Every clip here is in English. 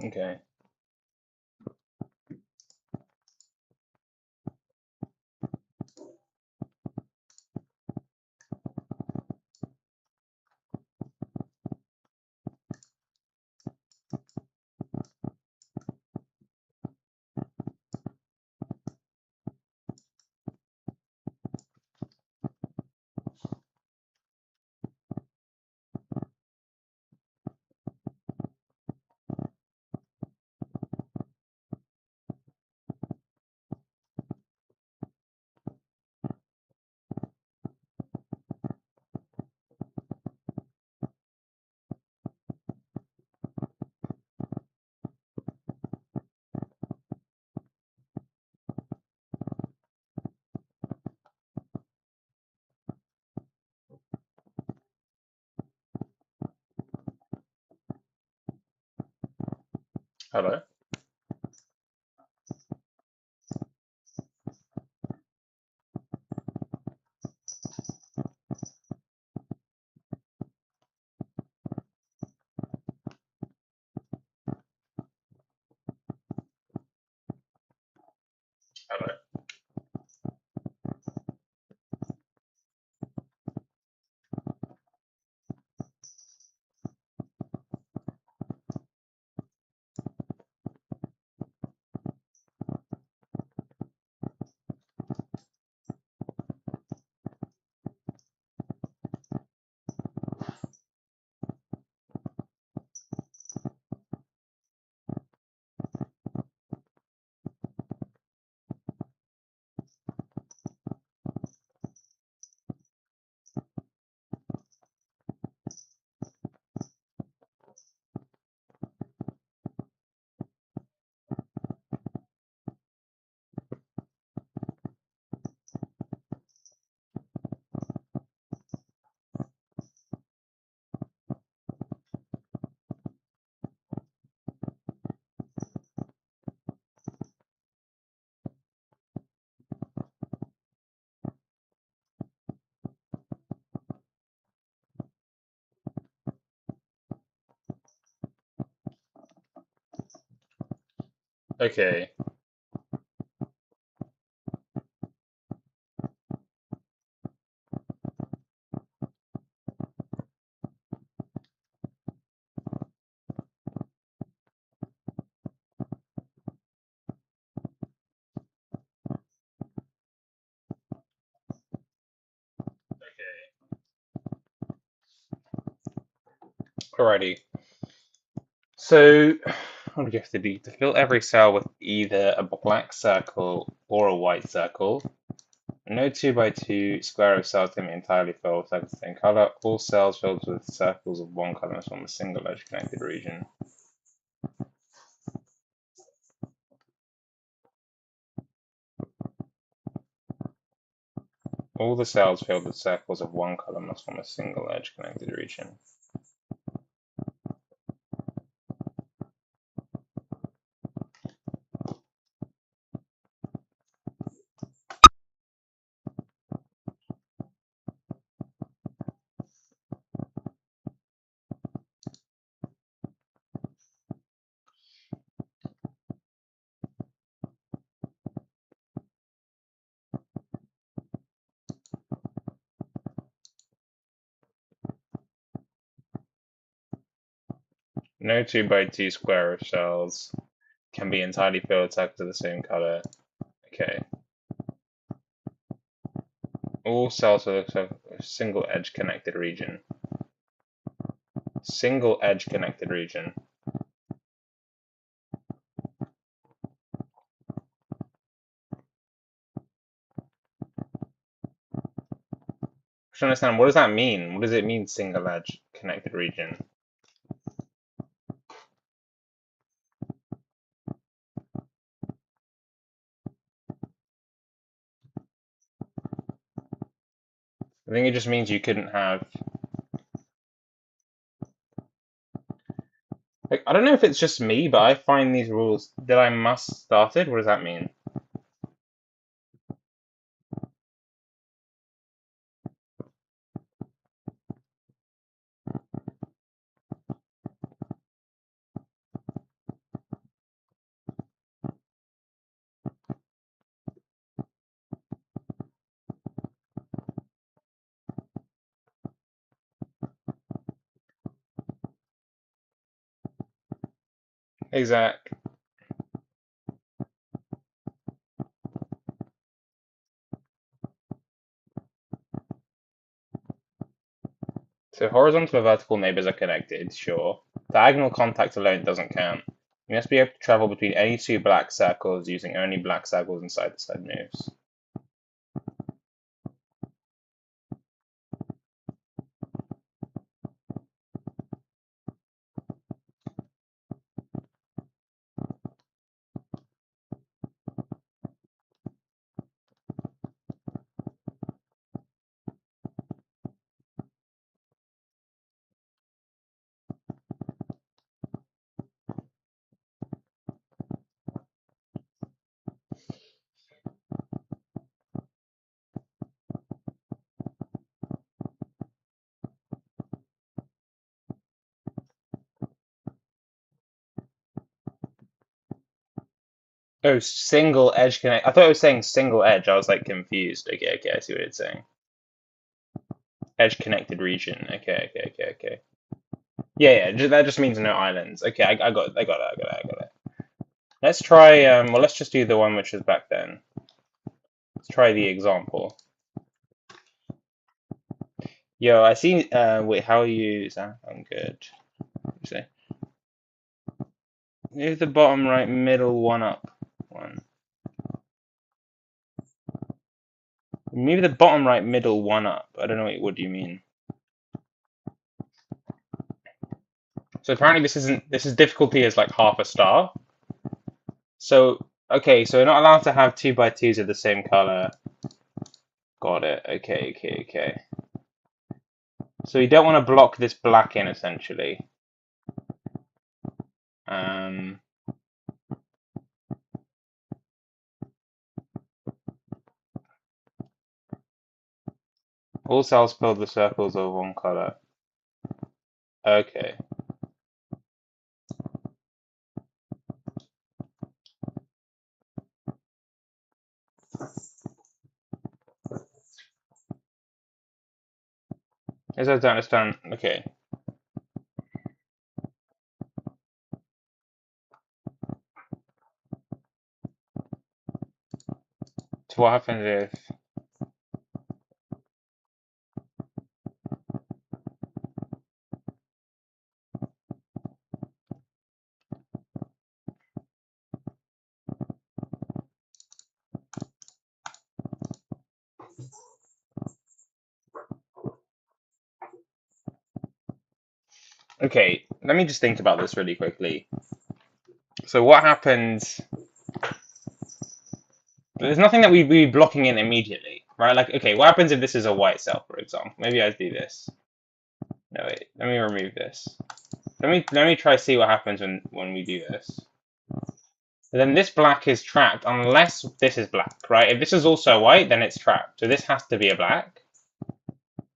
Okay. Hello? Hello? Okay. Alrighty. So, what do you have to do? To fill every cell with either a black circle or a white circle. No 2 by 2 square of cells can be entirely filled with circles of the same color. All cells filled with circles of one color must form a single edge connected region. All the cells filled with circles of one color must form a single edge connected region. No 2 by 2 square of cells can be entirely filled with circles of the same color. Okay. All cells with a single edge connected region. Single edge connected region. To understand, what does that mean? What does it mean, single edge connected region? I think it just means you couldn't have. Like, I don't know if it's just me, but I find these rules that I must started. What does that mean? Exact. So horizontal and vertical neighbors are connected, sure. Diagonal contact alone doesn't count. You must be able to travel between any two black circles using only black circles and side-to-side moves. Oh, single edge connect. I thought it was saying single edge. I was like confused. Okay, okay, I see what it's saying. Edge connected region. Okay, okay, okay, okay. Yeah, yeah. That just means no islands. Okay, I got it. I got it. I got it. I got it. Let's try. Well, let's just do the one which is back then. Let's try the example. Yo, I see. Wait, how are you, Sam? I'm good. Say, move the bottom right middle one up. One. Move the bottom right middle one up. I don't know what do you mean. So apparently this is difficulty is like half a star. So okay, so we're not allowed to have 2x2s of the same color. Got it. Okay, okay, okay. So you don't want to block this black in essentially. Um, all cells fill the circles of one color. Okay. As I don't understand. Okay. So what happens if? Okay, let me just think about this really quickly. So what happens? There's nothing that we'd be blocking in immediately, right? Like, okay, what happens if this is a white cell, for example? Maybe I do this. No, wait, let me remove this. Let me try to see what happens when we do this. Then this black is trapped unless this is black, right? If this is also white, then it's trapped. So this has to be a black,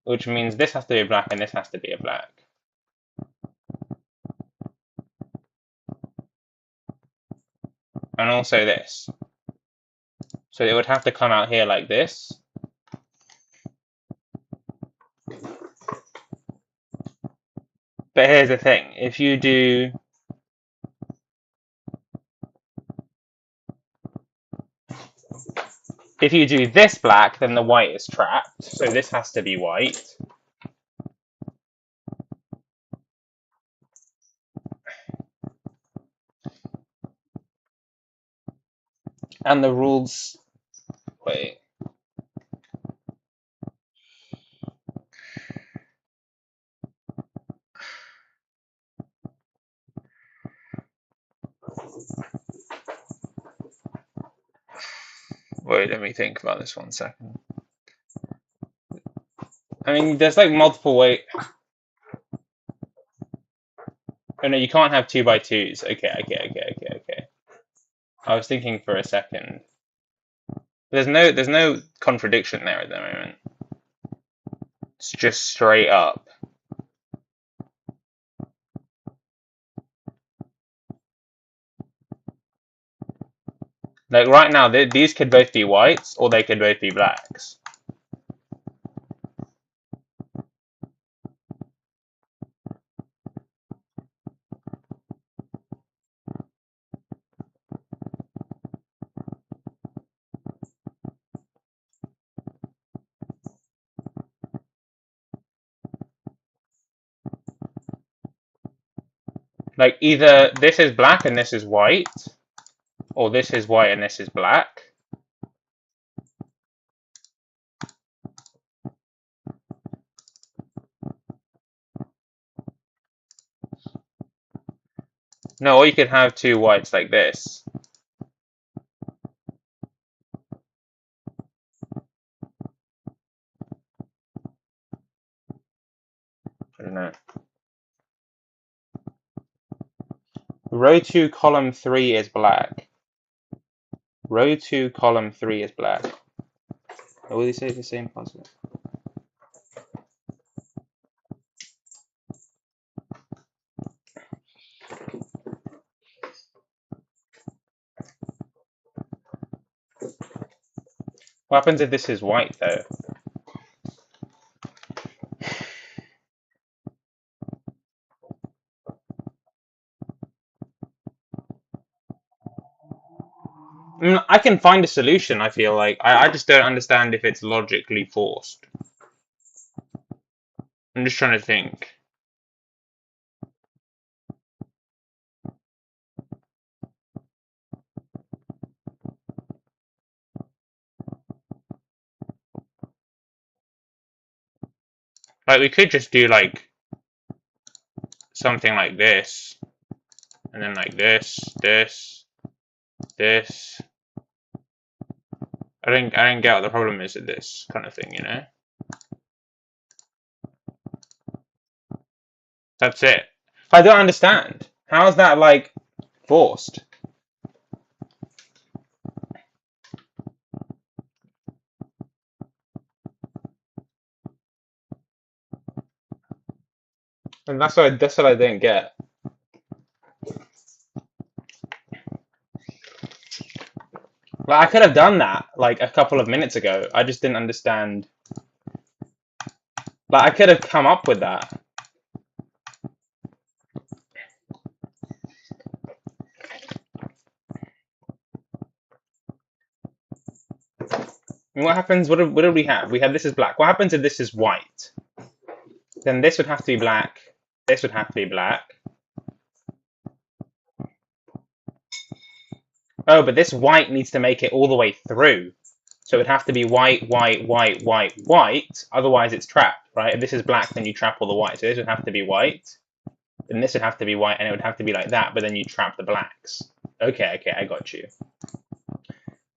which means this has to be a black and this has to be a black. And also this. So it would have to come out here like this. But here's the thing, if you do this black, then the white is trapped. So this has to be white. And the rules, wait. Wait, let me think about this 1 second. I mean, there's like multiple ways. Oh no, you can't have 2x2s. Okay. I was thinking for a second. There's no contradiction there at the moment. It's just straight up. Like right now, these could both be whites or they could both be blacks. Like either this is black and this is white, or this is white and this is black. No, or you could have two whites like this. I don't know. Row 2, column 3 is black. Row 2, column 3 is black. What will they say the same concept? What happens if this is white, though? I can find a solution, I feel like. I just don't understand if it's logically forced. I'm just trying to think. Like, we could just do, like, something like this. And then like this, this, this. I don't get what the problem is with this kind of thing, you know? That's it. But I don't understand. How is that, like, forced? And that's what I don't get. Like, I could have done that, like, a couple of minutes ago. I just didn't understand. Like, I could have come up with that. And what happens, what did we have? We had this is black. What happens if this is white? Then this would have to be black. This would have to be black. Oh, but this white needs to make it all the way through. So it would have to be white, white, white, white, white. Otherwise it's trapped, right? If this is black, then you trap all the white. So this would have to be white. Then this would have to be white, and it would have to be like that, but then you trap the blacks. Okay, okay, I got you.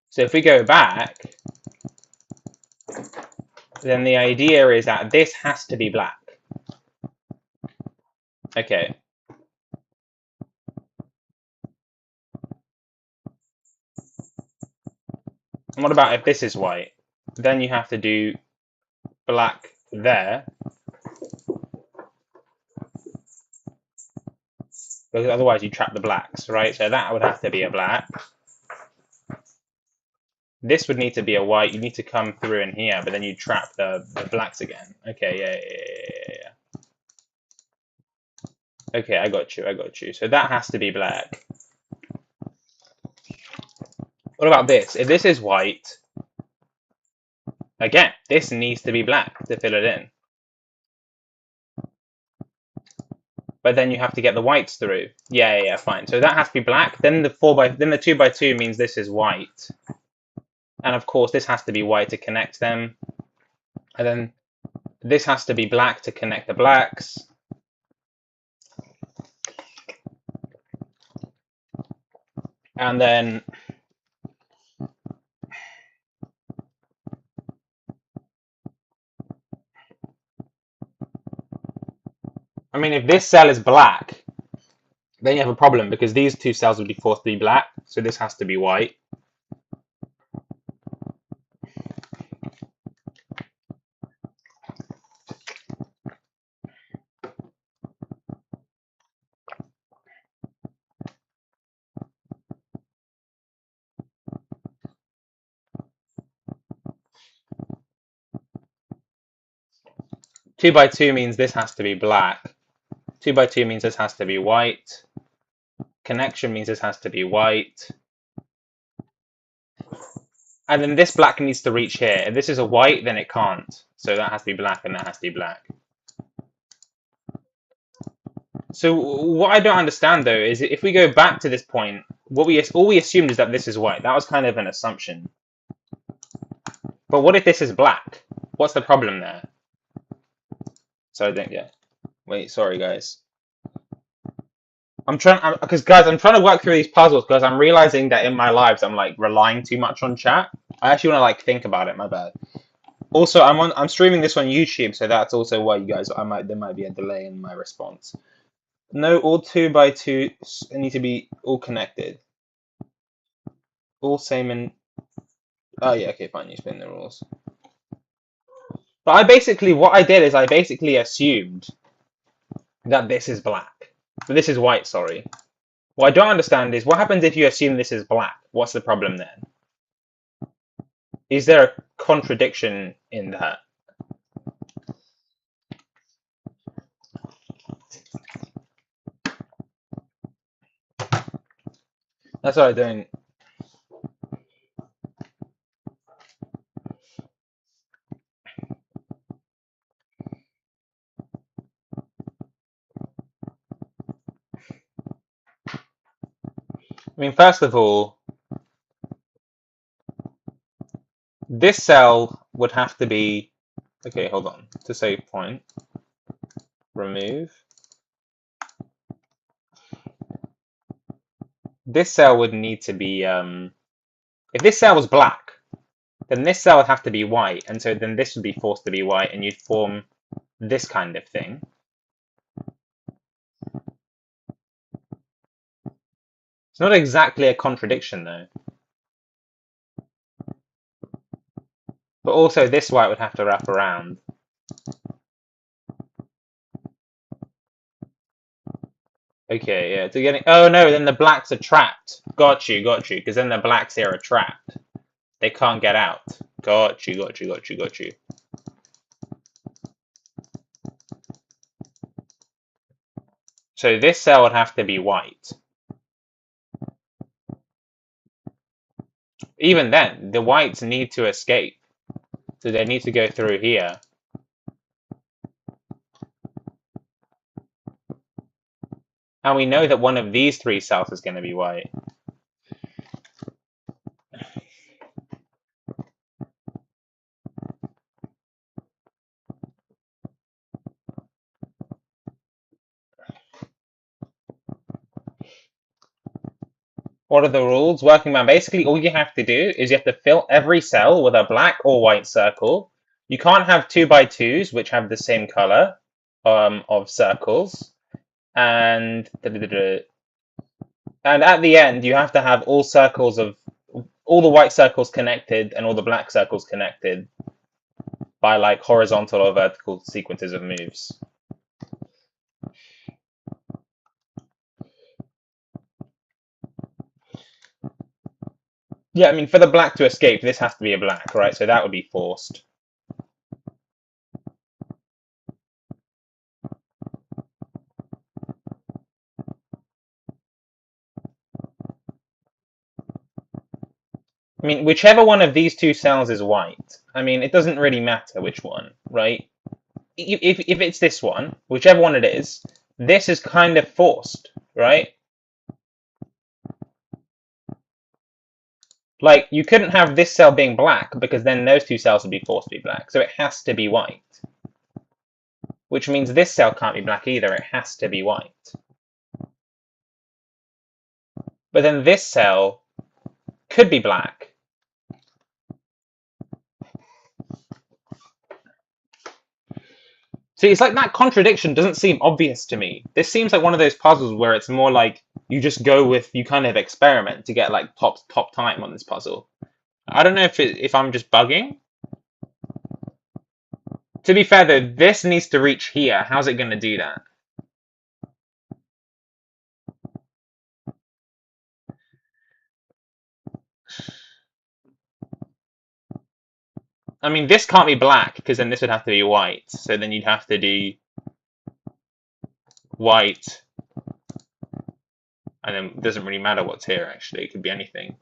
So if we go back, then the idea is that this has to be black. Okay. And what about if this is white? Then you have to do black there. Because otherwise you trap the blacks, right? So that would have to be a black. This would need to be a white. You need to come through in here, but then you trap the blacks again. Okay, yeah. Okay, I got you. So that has to be black. What about this? If this is white, again, this needs to be black to fill it in. But then you have to get the whites through. Yeah, fine. So that has to be black. Then the 2x2 means this is white. And of course, this has to be white to connect them. And then this has to be black to connect the blacks. And then I mean, if this cell is black, then you have a problem because these two cells would be forced to be black. So this has to be white. Two by two means this has to be black. 2x2 means this has to be white. Connection means this has to be white. And then this black needs to reach here. If this is a white, then it can't. So that has to be black and that has to be black. So what I don't understand though is if we go back to this point, all we assumed is that this is white. That was kind of an assumption. But what if this is black? What's the problem there? So I think, yeah. Wait, sorry guys. I'm trying to work through these puzzles because I'm realizing that in my lives I'm like relying too much on chat. I actually want to like think about it. My bad. Also, I'm streaming this on YouTube, so that's also why you guys there might be a delay in my response. No, all 2x2 need to be all connected. All same and oh yeah, okay, fine. You spin the rules. But what I did is I basically assumed that this is black. This is white. Sorry. What I don't understand is what happens if you assume this is black? What's the problem then? Is there a contradiction in that? That's what I don't. I mean, first of all, this cell would have to be. Okay, hold on. To save point, remove. This cell would need to be. If this cell was black, then this cell would have to be white, and so then this would be forced to be white, and you'd form this kind of thing. It's not exactly a contradiction, though. But also, this white would have to wrap around. Okay, yeah, to getting. Oh no, then the blacks are trapped. Got you, because then the blacks here are trapped. They can't get out. Got you. So this cell would have to be white. Even then, the whites need to escape. So they need to go through here. And we know that one of these three cells is going to be white. What are the rules? Working man, basically all you have to do is you have to fill every cell with a black or white circle. You can't have 2x2s which have the same color of circles. And at the end you have to have all the white circles connected and all the black circles connected by like horizontal or vertical sequences of moves. Yeah, I mean, for the black to escape, this has to be a black, right? So that would be forced. I mean, whichever one of these two cells is white, I mean, it doesn't really matter which one, right? If it's this one, whichever one it is, this is kind of forced, right? Like, you couldn't have this cell being black because then those two cells would be forced to be black. So it has to be white. Which means this cell can't be black either. It has to be white. But then this cell could be black. See, it's like that contradiction doesn't seem obvious to me. This seems like one of those puzzles where it's more like you just go with, you kind of experiment to get like top time on this puzzle. I don't know if I'm just bugging. To be fair though, this needs to reach here. How's it going to do that? I mean, this can't be black because then this would have to be white. So then you'd have to do white. And then it doesn't really matter what's here, actually. It could be anything.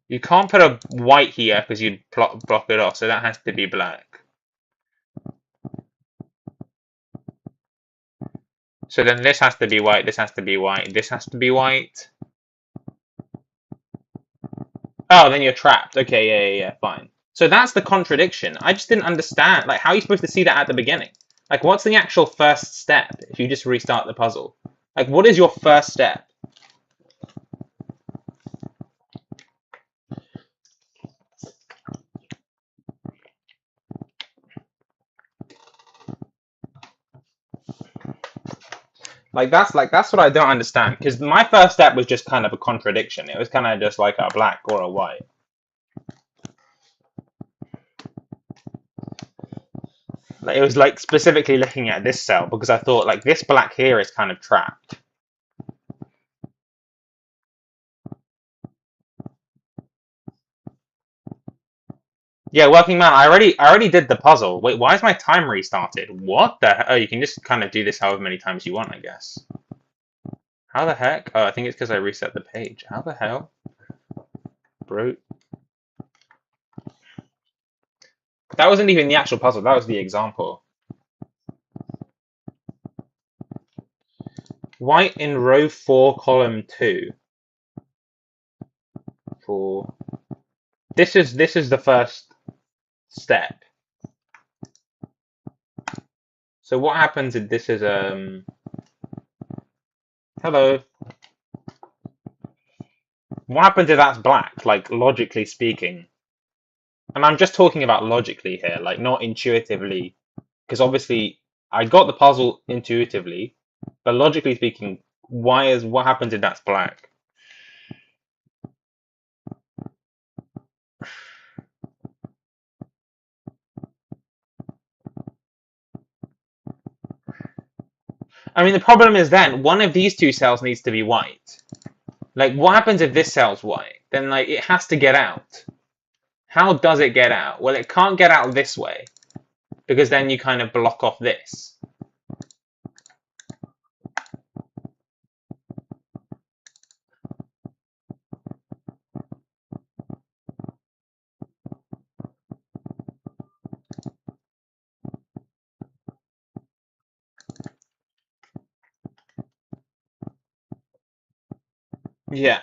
You can't put a white here because you'd block it off, so that has to be black. So then this has to be white, this has to be white, this has to be white. Oh, then you're trapped. Okay, yeah, fine. So that's the contradiction. I just didn't understand. Like, how are you supposed to see that at the beginning? Like, what's the actual first step if you just restart the puzzle? Like, what is your first step? That's what I don't understand. Because my first step was just kind of a contradiction. It was kind of just like a black or a white. Like, it was like specifically looking at this cell because I thought like this black here is kind of trapped. Yeah, working man, I already did the puzzle. Wait, why is my time restarted? What the hell? Oh, you can just kind of do this however many times you want, I guess. How the heck? Oh, I think it's because I reset the page. How the hell? Bro. That wasn't even the actual puzzle, that was the example. White in row 4, column 2. 4. This is the first step. So what happens if this is hello. What happens if that's black, like logically speaking? And I'm just talking about logically here, like not intuitively, because obviously I got the puzzle intuitively, but logically speaking, what happens if that's black? I mean, the problem is then one of these two cells needs to be white. Like, what happens if this cell's white? Then, like, it has to get out. How does it get out? Well, it can't get out this way, because then you kind of block off this. Yeah.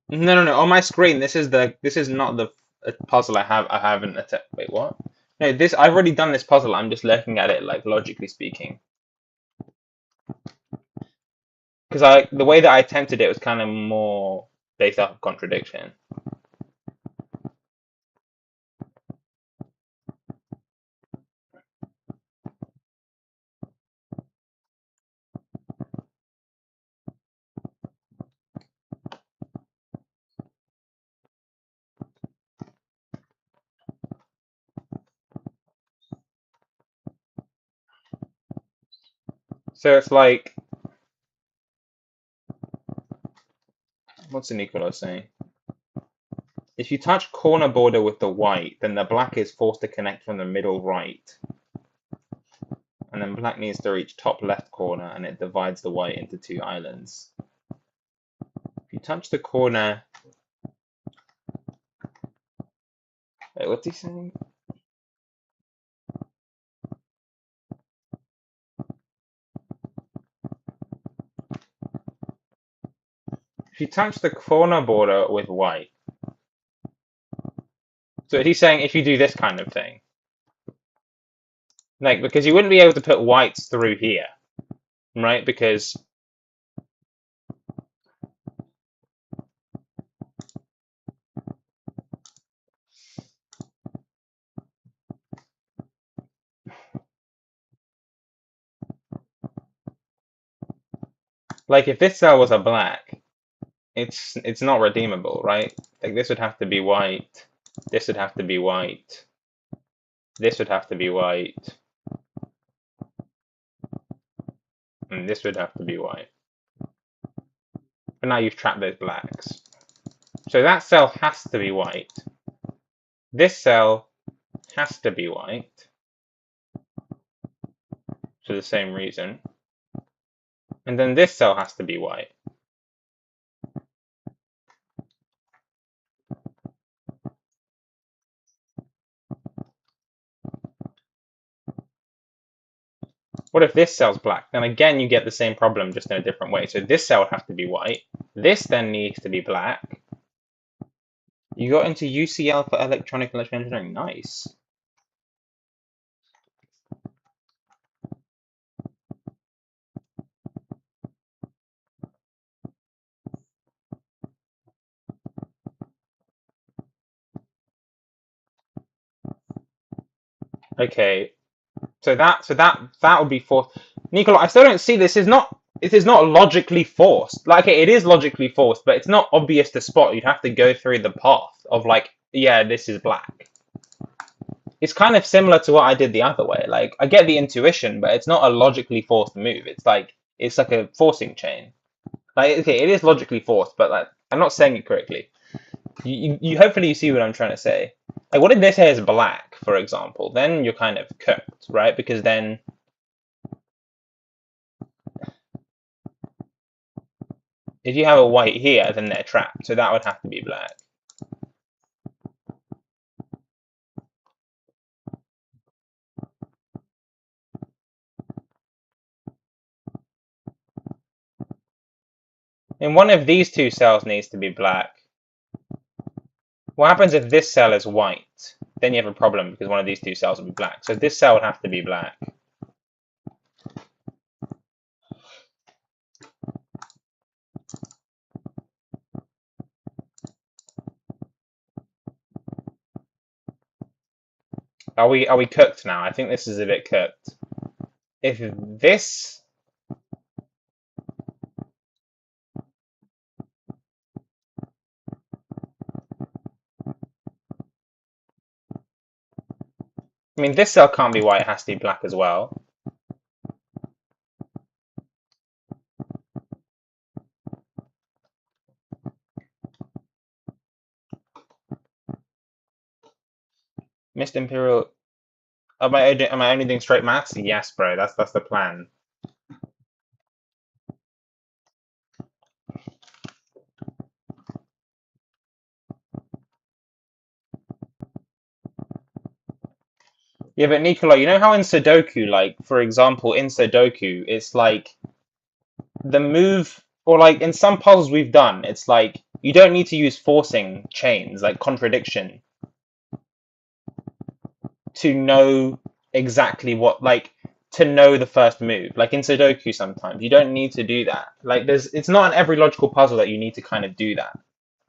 No. On my screen, this is not the puzzle I have. I haven't. Wait, what? No, this I've already done this puzzle. I'm just looking at it like logically speaking. Because the way that I attempted it was kind of more based off of contradiction. So it's like, what's Nicola saying? If you touch corner border with the white, then the black is forced to connect from the middle right. And then black needs to reach top left corner, and it divides the white into two islands. If you touch the corner... Wait, what's he saying? If you touch the corner border with white... So he's saying if you do this kind of thing. Like, because you wouldn't be able to put whites through here, right? Because... Like, if this cell was a black, it's not redeemable, right? Like, this would have to be white. This would have to be white. This would have to be white. And this would have to be white. But now you've trapped those blacks. So that cell has to be white. This cell has to be white. For the same reason. And then this cell has to be white. What if this cell's black? Then again, you get the same problem, just in a different way. So this cell would have to be white. This then needs to be black. You got into UCL for electronic and electrical engineering. Nice. Okay, so that would be forced. Nicola, I still don't see this. It is not logically forced. Like, okay, it is logically forced, but it's not obvious to spot. You'd have to go through the path of like, yeah, this is black. It's kind of similar to what I did the other way. Like, I get the intuition, but it's not a logically forced move. It's like a forcing chain. Like, okay, it is logically forced, but like, I'm not saying it correctly. You hopefully you see what I'm trying to say. Like, what if this hair is black, for example? Then you're kind of cooked, right? Because then if you have a white here, then they're trapped. So that would have to be black. And one of these two cells needs to be black. What happens if this cell is white? Then you have a problem because one of these two cells will be black. So this cell would have to be black. Are we cooked now? I think this is a bit cooked. If this I mean, this cell can't be white, it has to be black as well. Mr. Imperial, am I only doing straight maths? Yes, bro, that's the plan. Yeah, but Nicola, you know how in Sudoku, like, for example, in Sudoku, it's like the move, or like in some puzzles we've done, it's like you don't need to use forcing chains, like contradiction, to know exactly what, like, to know the first move. Like in Sudoku sometimes, you don't need to do that. Like, it's not in every logical puzzle that you need to kind of do that.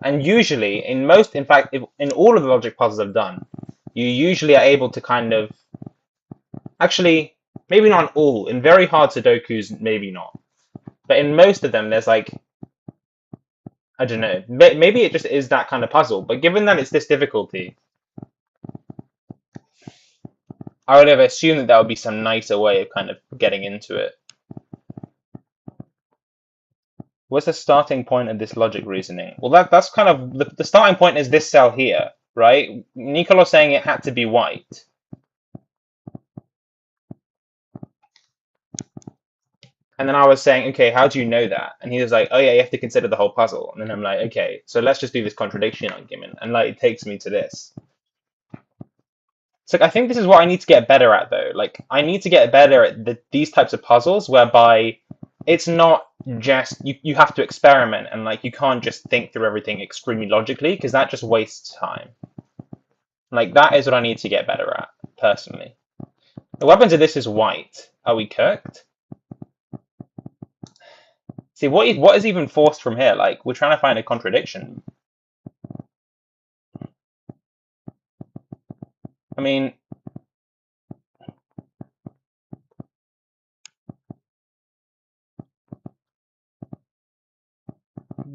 And usually, in fact, in all of the logic puzzles I've done, you usually are able to kind of, actually, maybe not in all, in very hard Sudokus, maybe not. But in most of them, there's like, I don't know, maybe it just is that kind of puzzle. But given that it's this difficulty, I would have assumed that there would be some nicer way of kind of getting into it. What's the starting point of this logic reasoning? Well, that's kind of, the starting point is this cell here, right? Nicolo's saying it had to be white. And then I was saying, okay, how do you know that? And he was like, oh yeah, you have to consider the whole puzzle. And then I'm like, okay, so let's just do this contradiction argument. And like, it takes me to this. So I think this is what I need to get better at, though. Like, I need to get better at these types of puzzles whereby it's not just, you have to experiment and like, you can't just think through everything extremely logically because that just wastes time. Like, that is what I need to get better at, personally. The weapons of this is white. Are we cooked? See, what is even forced from here? Like, we're trying to find a contradiction. I mean,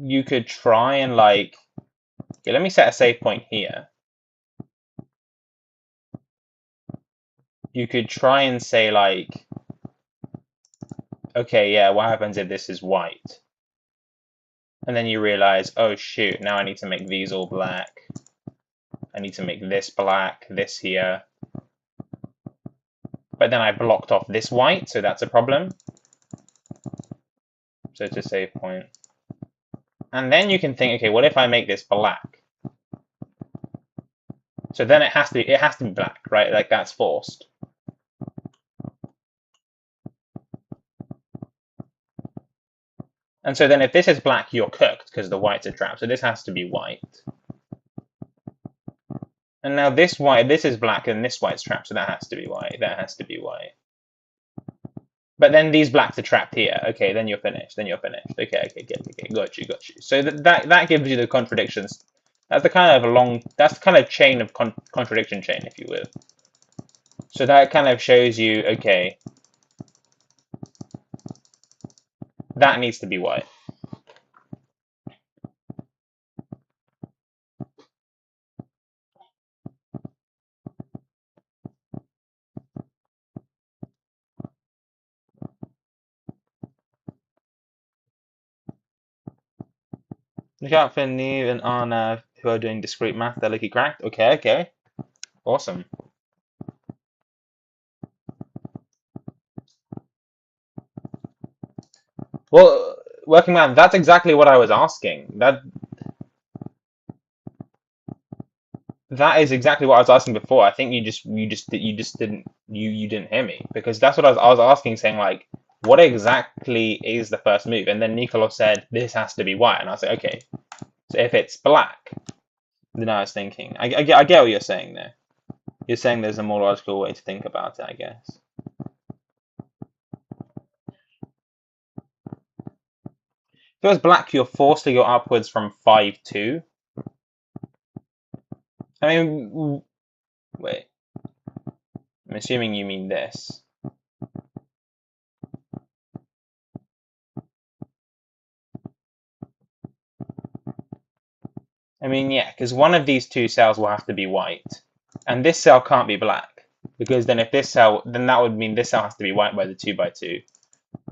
you could try and like, okay, let me set a save point here. You could try and say like, okay, yeah, what happens if this is white? And then you realize, oh shoot, now I need to make these all black. I need to make this black, this here. But then I blocked off this white, so that's a problem. So it's a save point. And then you can think, okay, what if I make this black? So then it has to be black, right? Like, that's forced. And so then if this is black, you're cooked because the whites are trapped. So this has to be white. And now this white, this is black and this white's trapped, so that has to be white. That has to be white. But then these blacks are trapped here. Okay, then you're finished. Then you're finished. Okay, got you. So that gives you the contradictions. That's the kind of that's the kind of chain of contradiction chain, if you will. So that kind of shows you, okay, that needs to be white. Look out for Neve and Anna who are doing discrete math. They're lucky cracked. Okay. Awesome. Well, working math, that's exactly what I was asking. That is exactly what I was asking before. I think you didn't hear me, because that's what I was asking, saying like, what exactly is the first move? And then Nicolo said this has to be white, and I was like, okay, so if it's black, then I was thinking, I get what you're saying there. You're saying there's a more logical way to think about it, I guess. If it was black, you're forced to go upwards from 5-2. I mean, wait. I'm assuming you mean this. I mean, yeah, because one of these two cells will have to be white. And this cell can't be black. Because then if this cell, then that would mean this cell has to be white by the 2x2.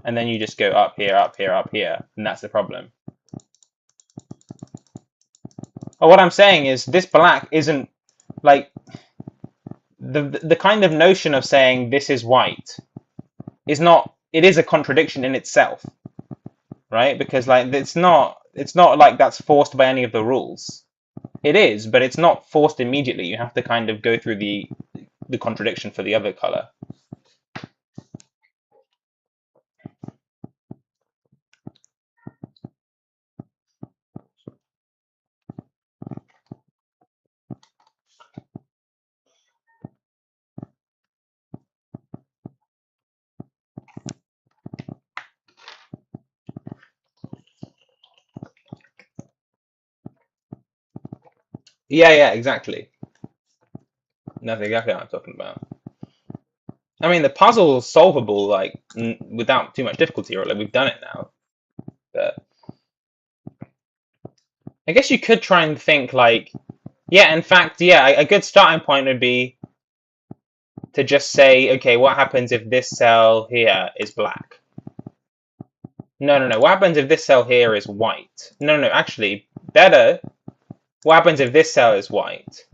And then you just go up here, and that's the problem. But what I'm saying is this black isn't, like, the kind of notion of saying this is white is not, it is a contradiction in itself, right? Because like it's not like that's forced by any of the rules. It is, but it's not forced immediately. You have to kind of go through the contradiction for the other color. Yeah, exactly. That's exactly what I'm talking about. I mean, the puzzle's solvable, like, without too much difficulty, or like we've done it now. But I guess you could try and think like, yeah, in fact, yeah, a good starting point would be to just say, okay, what happens if this cell here is black? No. What happens if this cell here is white? No. Actually, better. What happens if this cell is white?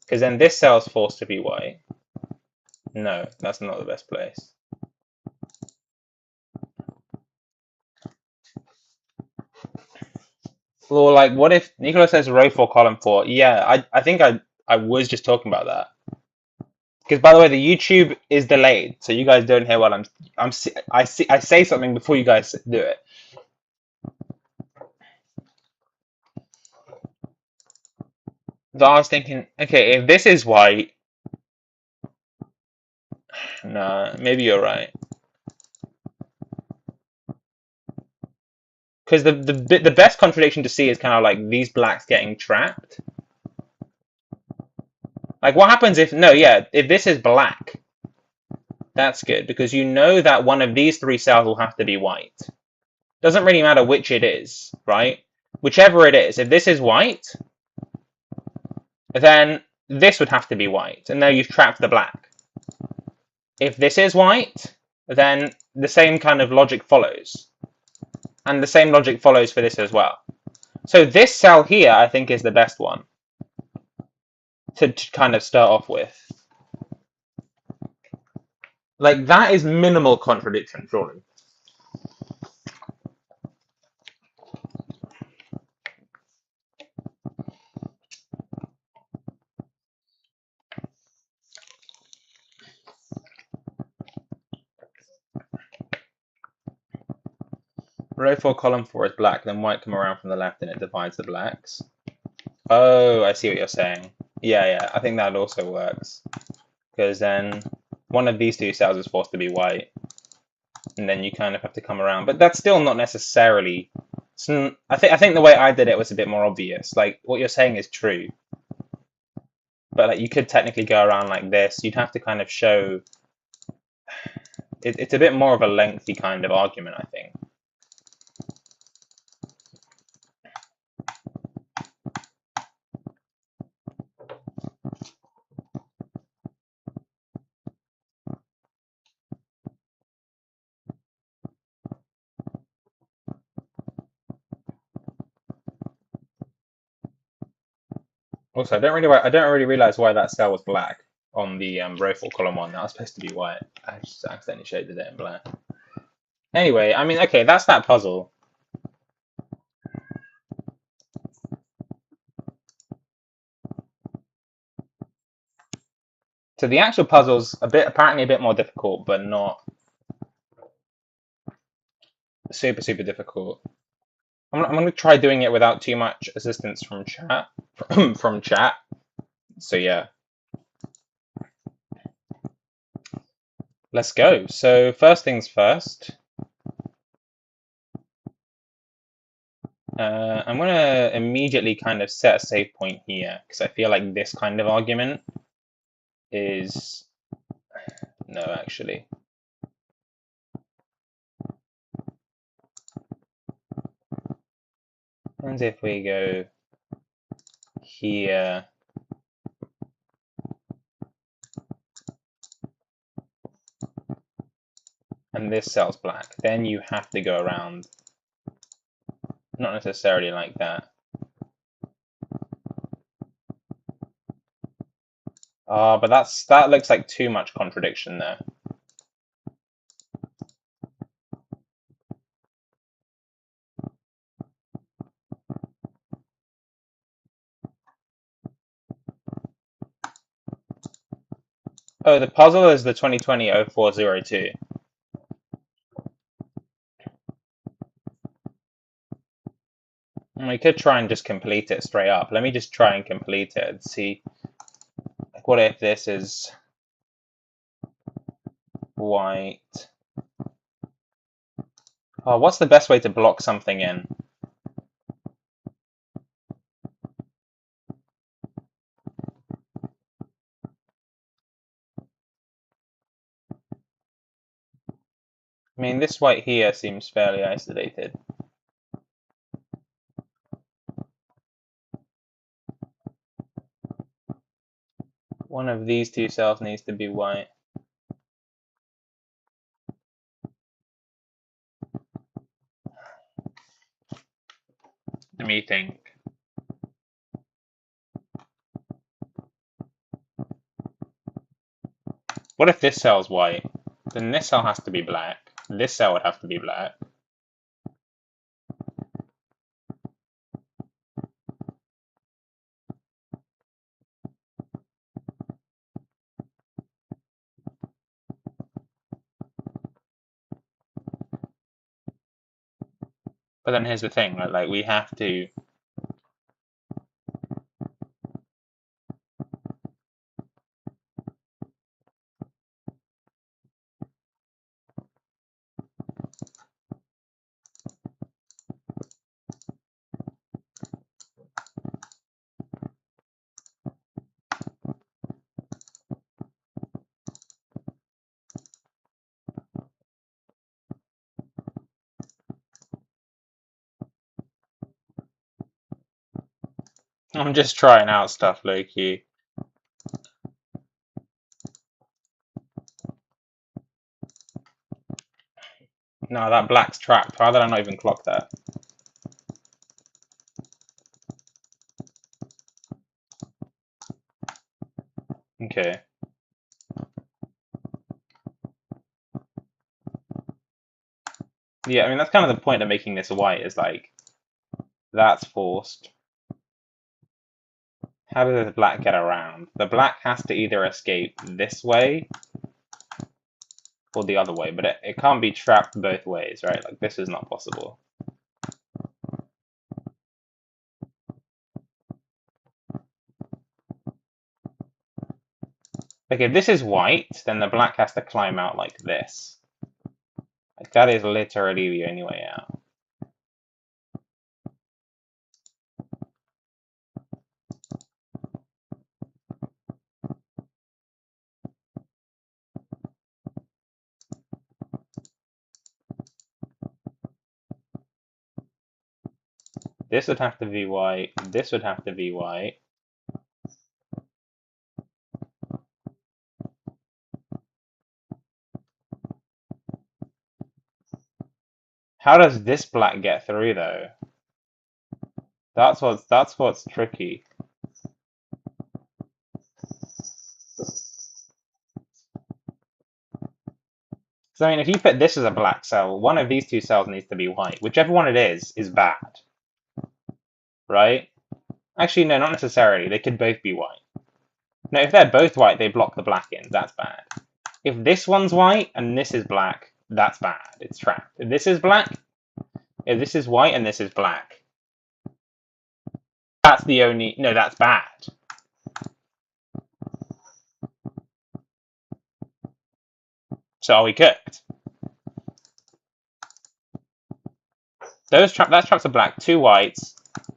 Because then this cell is forced to be white. No, that's not the best place. Or like, what if Nicola says row 4, column 4? Yeah, I think I was just talking about that. Because by the way, the YouTube is delayed, so you guys don't hear what I say something before you guys do it. So I was thinking, okay, if this is white, nah, maybe you're right. Because the best contradiction to see is kind of like these blacks getting trapped. Like, what happens if if this is black, that's good, because you know that one of these three cells will have to be white. Doesn't really matter which it is, right? Whichever it is, if this is white, then this would have to be white, and now you've trapped the black. If this is white, then the same kind of logic follows. And the same logic follows for this as well. So this cell here, I think, is the best one to kind of start off with. Like, that is minimal contradiction, surely. Row 4, column 4 is black, then white come around from the left and it divides the blacks. Oh, I see what you're saying. Yeah, I think that also works. Because then one of these two cells is forced to be white, and then you kind of have to come around. But that's still not necessarily... I think the way I did it was a bit more obvious. Like, what you're saying is true. But like, you could technically go around like this. You'd have to kind of show... It's a bit more of a lengthy kind of argument, I think. Also, I don't really realize why that cell was black on the row 4 column 1. That was supposed to be white. I just accidentally shaded it in black. Anyway, I mean, okay, that's that puzzle. So the actual puzzle's apparently a bit more difficult, but not super difficult. I'm gonna try doing it without too much assistance from chat. from chat. So yeah. Let's go. So first things first. I'm gonna immediately kind of set a save point here, because I feel like this kind of argument is... No, actually. And if we go here, and this cell's black, then you have to go around. Not necessarily like that. But that looks like too much contradiction there. Oh, the puzzle is the 2020-0402. We could try and just complete it straight up. Let me just try and complete it and see. Like, what if this is white? Oh, what's the best way to block something in? I mean, this white here seems fairly isolated. One of these two cells needs to be white. Let me think. What if this cell's white? Then this cell has to be black. This cell would have to be black. But then here's the thing, right? Like, we have to... I'm just trying out stuff, low-key. No, that black's trapped. How did I not even clock that? Okay. Yeah, I mean, that's kind of the point of making this white, is like, that's forced. How does the black get around? The black has to either escape this way or the other way, but it can't be trapped both ways, right? Like, this is not possible. Like if this is white, then the black has to climb out like this. Like that is literally the only way out. This would have to be white, this would have to be white. How does this black get through though? That's what's tricky. So I mean, if you put this as a black cell, one of these two cells needs to be white. Whichever one it is bad. Right? Actually, no, not necessarily. They could both be white. No, if they're both white, they block the black in. That's bad. If this one's white and this is black, that's bad. It's trapped. If this is black, if this is white and this is black, that's the only... No, that's bad. So are we cooked? That traps a black, two whites.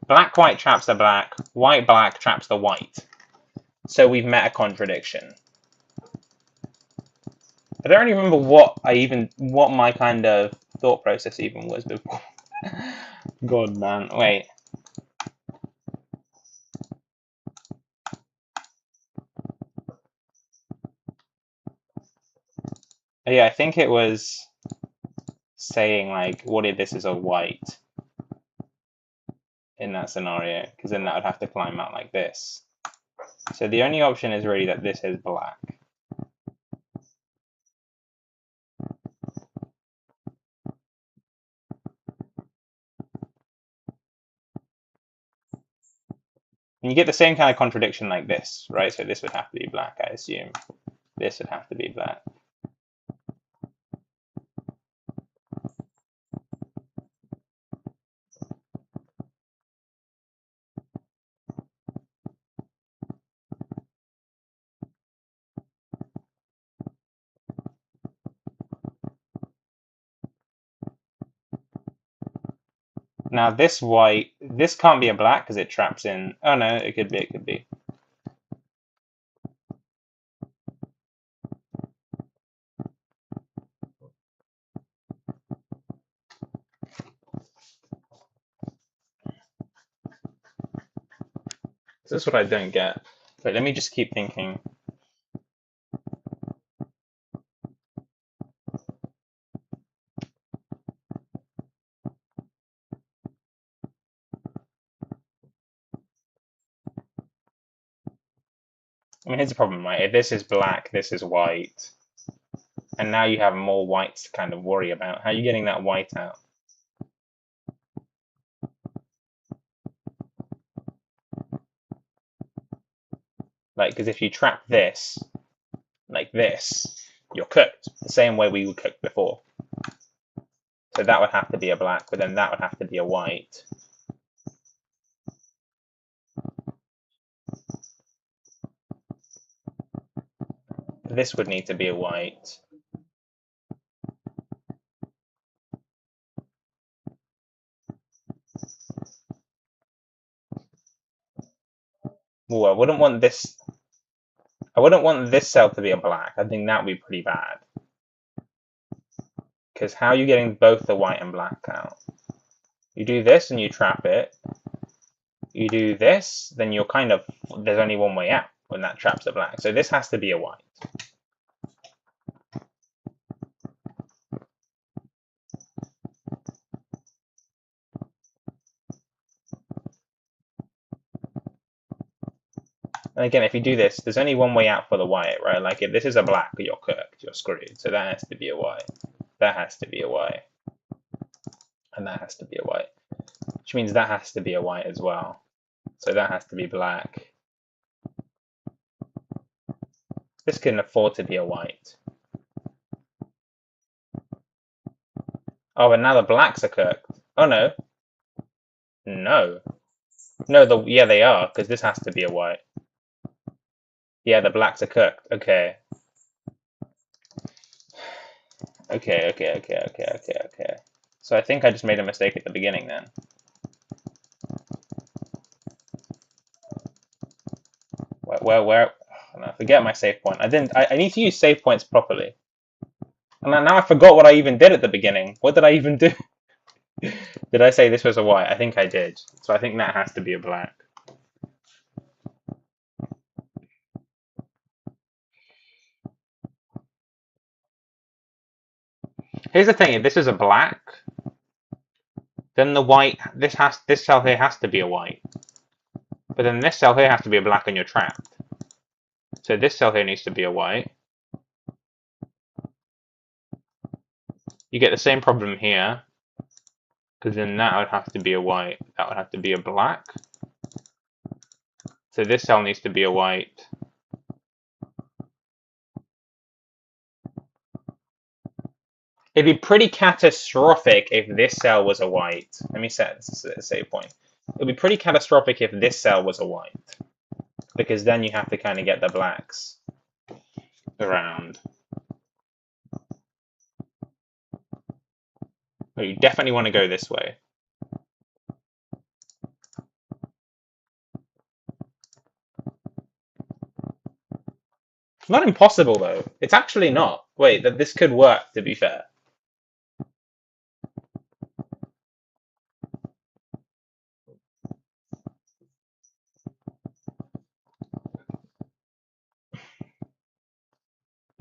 Black, white traps the black. White, black traps the white. So we've met a contradiction. I don't really remember what my kind of thought process even was before. God, man. Wait. Yeah, I think it was saying, like, what if this is a white in that scenario? Because then that would have to climb out like this. So the only option is really that this is black. And you get the same kind of contradiction like this, right? So this would have to be black, I assume. This would have to be black. Now this white, this can't be a black because it traps in... Oh no, it could be, it could be. This is what I don't get. But let me just keep thinking. I mean, here's the problem, right? If this is black, this is white. And now you have more whites to kind of worry about. How are you getting that white out? Like, because if you trap this, like this, you're cooked. The same way we were cooked before. So that would have to be a black, but then that would have to be a white. This would need to be a white. Ooh, I wouldn't want this cell to be a black. I think that would be pretty bad. Because how are you getting both the white and black out? You do this and you trap it. You do this, then you're kind of... There's only one way out when that traps a black. So this has to be a white. And again, if you do this, there's only one way out for the white, right? Like if this is a black, you're cooked, you're screwed. So that has to be a white. That has to be a white. And that has to be a white. Which means that has to be a white as well. So that has to be black. This can afford to be a white. Oh, and now the blacks are cooked. Oh no. No. No, yeah, they are, because this has to be a white. Yeah, the blacks are cooked. Okay. Okay. So I think I just made a mistake at the beginning then. Where? No, forget my save point. I didn't. I need to use save points properly. And now I forgot what I even did at the beginning. What did I even do? Did I say this was a white? I think I did. So I think that has to be a black. Here's the thing: if this is a black, then the white. This cell here has to be a white. But then this cell here has to be a black, and you're trapped. So this cell here needs to be a white. You get the same problem here, because then that would have to be a white. That would have to be a black. So this cell needs to be a white. It'd be pretty catastrophic if this cell was a white. Let me set a save point. It'd be pretty catastrophic if this cell was a white, because then you have to kind of get the blacks around. But you definitely want to go this way. It's not impossible though. It's actually not. Wait, that this could work, to be fair.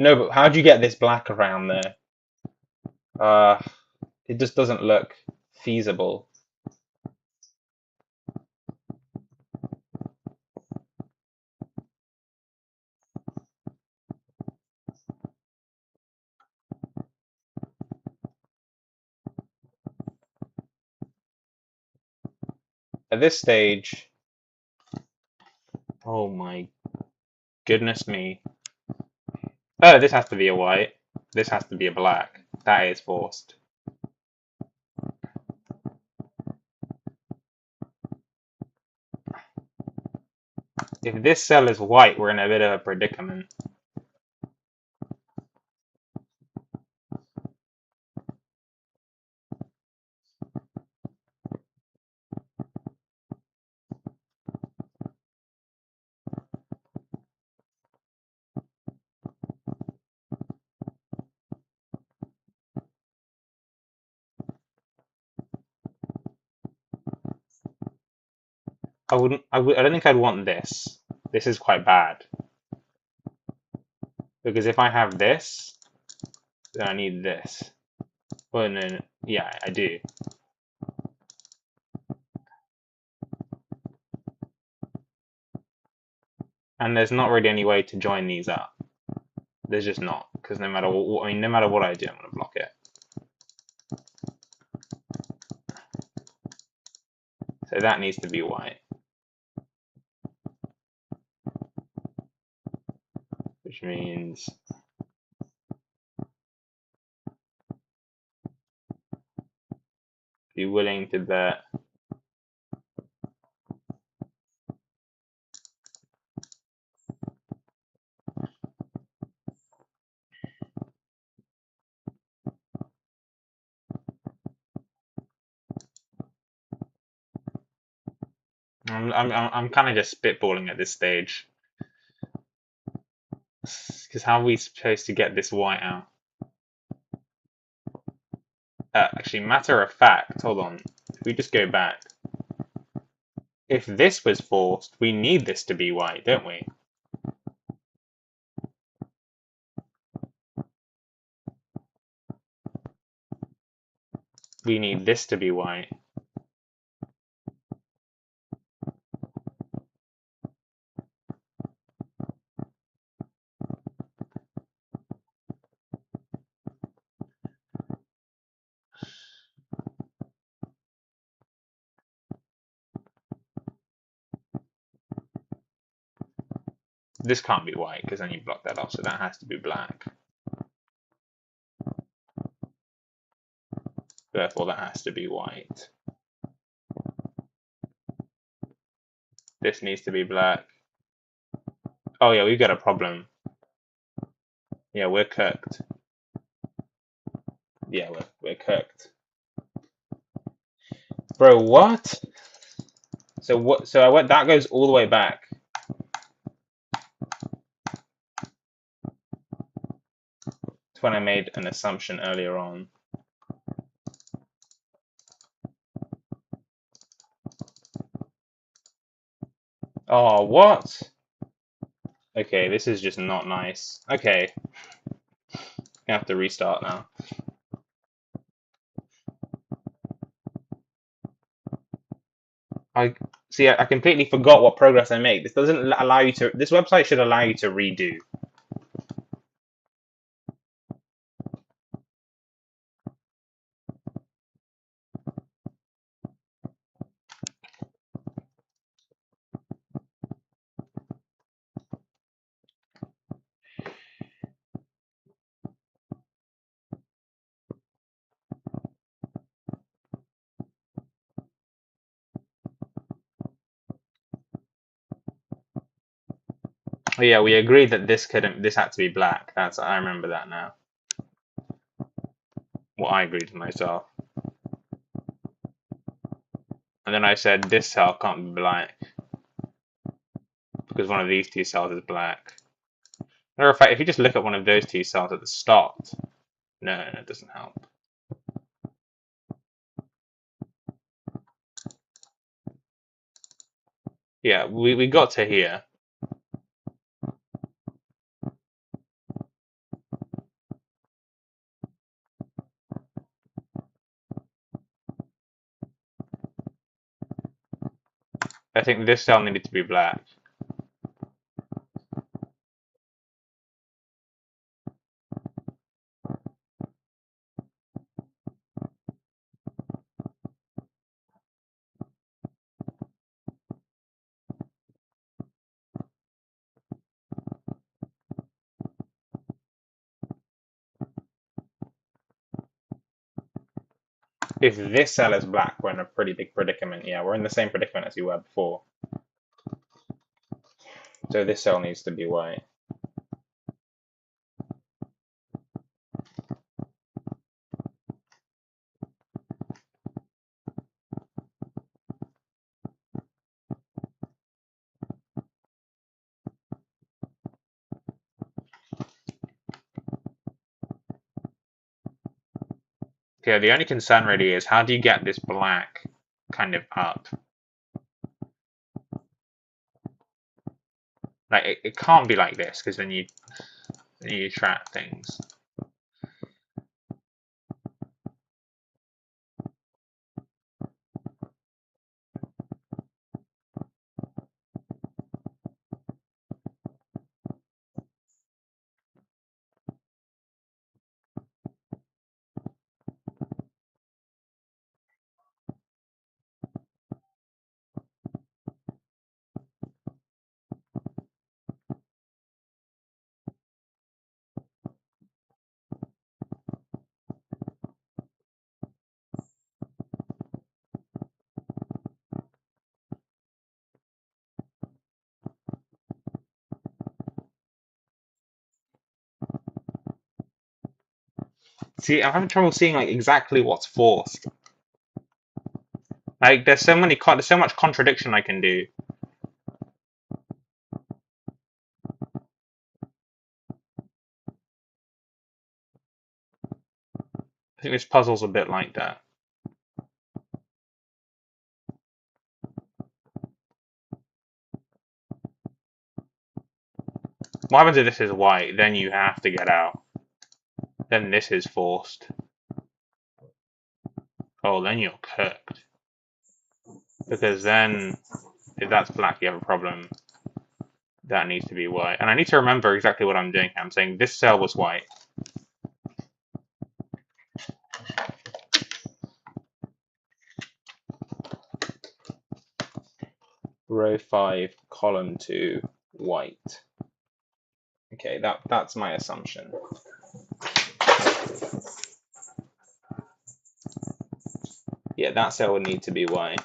No, but how'd you get this black around there? It just doesn't look feasible. At this stage, oh my goodness me. Oh, this has to be a white. This has to be a black. That is forced. If this cell is white, we're in a bit of a predicament. I don't think I'd want this. This is quite bad. Because if I have this, then I need this. Well, no, yeah, I do. And there's not really any way to join these up. There's just not, because no matter what, no matter what I do, I'm gonna block it. So that needs to be white. Which means be willing to bet. I'm kind of just spitballing at this stage. Because how are we supposed to get this white out? Actually, matter of fact, hold on. If we just go back. If this was forced, we need this to be white, don't we? We need this to be white. This can't be white because then you block that off, so that has to be black. Therefore, that has to be white. This needs to be black. Oh yeah, we've got a problem. Yeah, we're cooked. Yeah, we're cooked. Bro, what? So what? So I went. That goes all the way back. It's when I made an assumption earlier on. Oh, what? Okay, this is just not nice. Okay, I have to restart now. I see. I completely forgot what progress I made. This doesn't allow you to. This website should allow you to redo. Oh, yeah, we agreed that this couldn't. This had to be black. I remember that now. Well, I agreed with myself. And then I said this cell can't be black because one of these two cells is black. Matter of fact, if you just look at one of those two cells at the start, no, it doesn't help. Yeah, we got to here. I think this cell needed to be black. If this cell is black, we're in a pretty big predicament. Yeah, we're in the same predicament as we were before. So this cell needs to be white. Okay, the only concern really is how do you get this black kind of up? Like it can't be like this because then you trap things. See, I'm having trouble seeing like exactly what's forced. Like there's so much contradiction I can do. I think this puzzle's a bit like that. What happens if this is white? Then you have to get out. Then this is forced. Oh, then you're cooked. Because then, if that's black, you have a problem. That needs to be white. And I need to remember exactly what I'm doing. I'm saying this cell was white. Row 5, column 2, white. Okay, that's my assumption. Yeah, that cell would need to be white.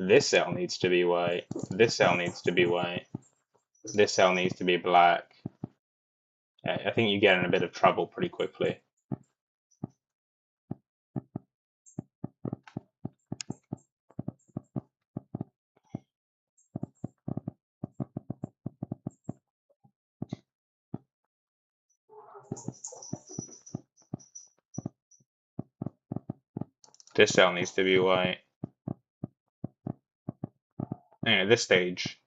This cell needs to be white. This cell needs to be white. This cell needs to be black. I think you get in a bit of trouble pretty quickly. This cell needs to be white. Anyway, this stage.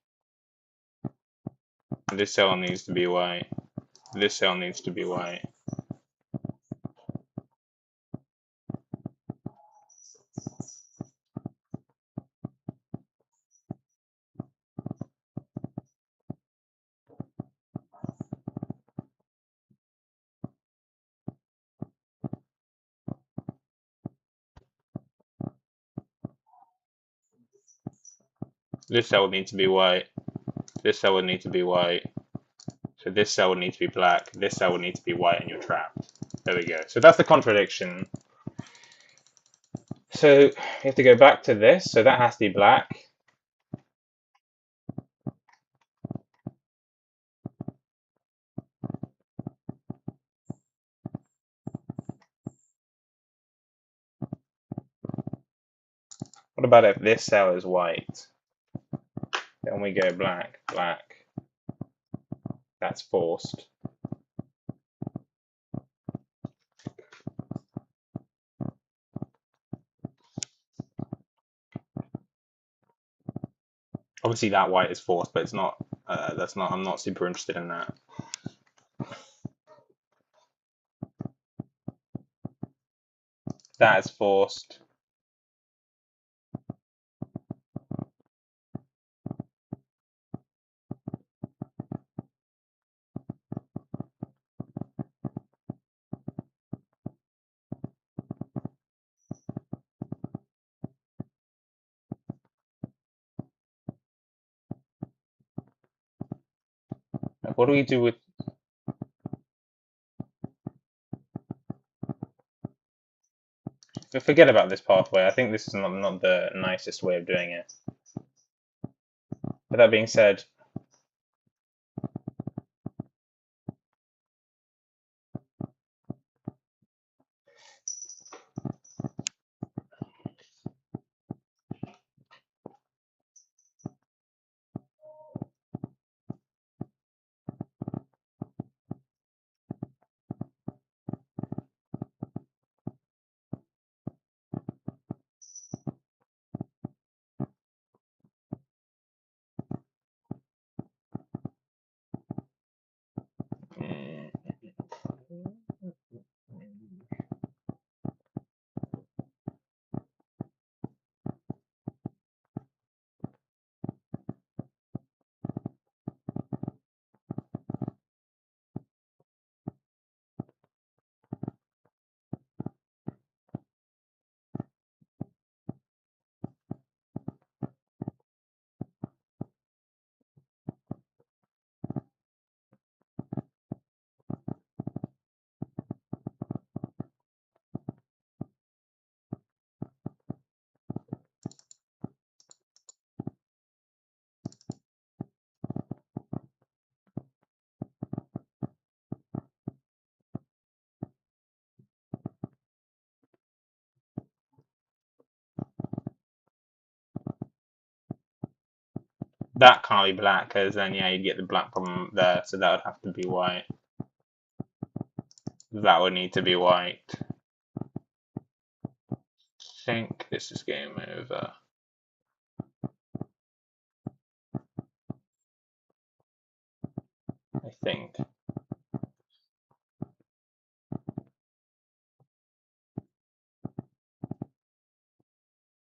This cell needs to be white. This cell needs to be white. This cell would need to be white. This cell would need to be white. So this cell would need to be black. This cell would need to be white, and you're trapped. There we go. So that's the contradiction. So you have to go back to this. So that has to be black. What about if this cell is white? Then we go black, black. That's forced. Obviously that white is forced, but it's not, I'm not super interested in that. That is forced. What do we do with... Forget about this pathway. I think this is not the nicest way of doing it. With that being said, that can't be black, because then, yeah, you'd get the black problem there, so that would have to be white. That would need to be white. I think this is game over. I think.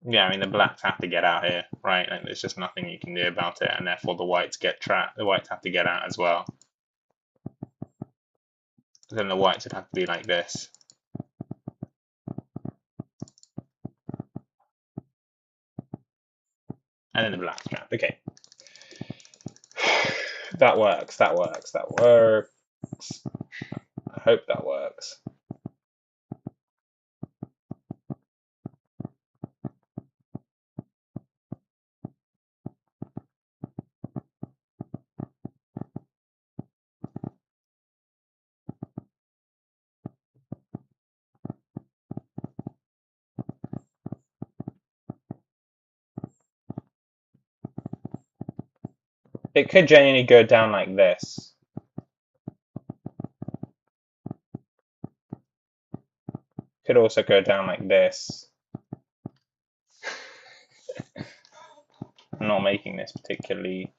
Yeah, I mean the blacks have to get out here, right? Like, there's just nothing you can do about it, and therefore the whites get trapped. The whites have to get out as well. Then the whites would have to be like this. And then the black's trapped. Okay. That works, that works, that works. I hope that works. It could genuinely go down like this. Could also go down like this. I'm not making this particularly.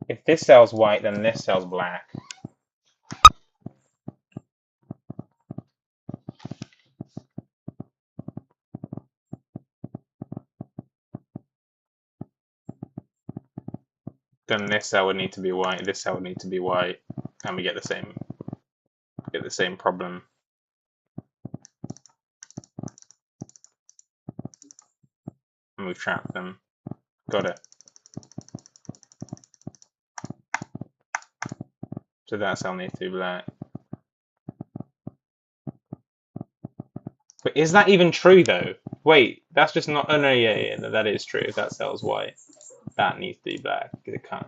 If this cell's white, then this cell's black. Then this cell would need to be white, this cell would need to be white, and we get the same problem. And we've trapped them. Got it. So that cell needs to be black. But is that even true though? Wait, that's just not. Oh no, yeah, that is true. If that cell's white, that needs to be black. It can't.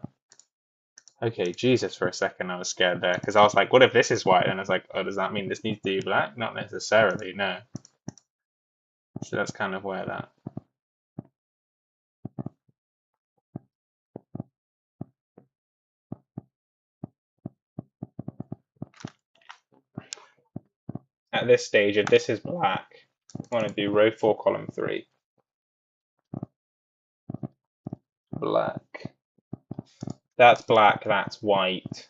Okay, Jesus, for a second I was scared there because I was like, what if this is white? And I was like, oh, does that mean this needs to be black? Not necessarily, no. So that's kind of where that. At this stage, if this is black, I want to do row 4, column 3. Black. That's black, that's white.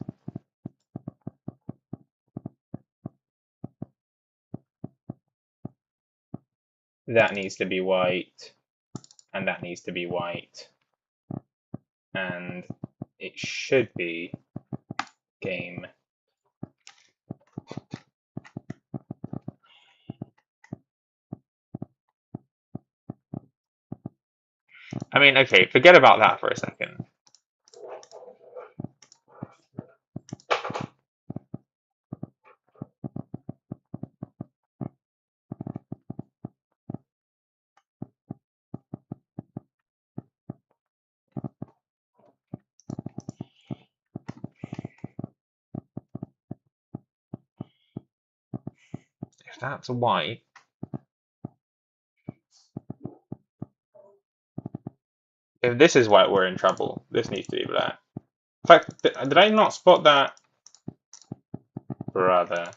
That needs to be white. And that needs to be white. And it should be game. I mean, okay, forget about that for a second. If that's white, if this is white, we're in trouble. This needs to be black. In fact, did I not spot that? Brother.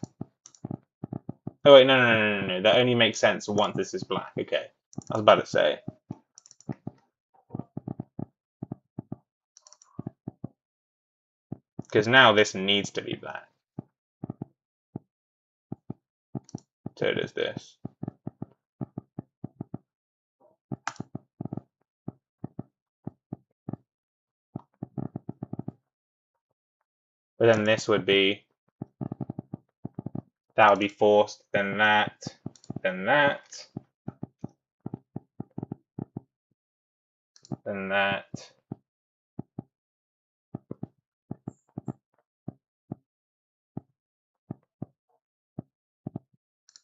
Oh wait, no. That only makes sense once this is black. Okay. I was about to say. Because now this needs to be black. So does this. But then this would be, that would be forced, then that, then that, then that.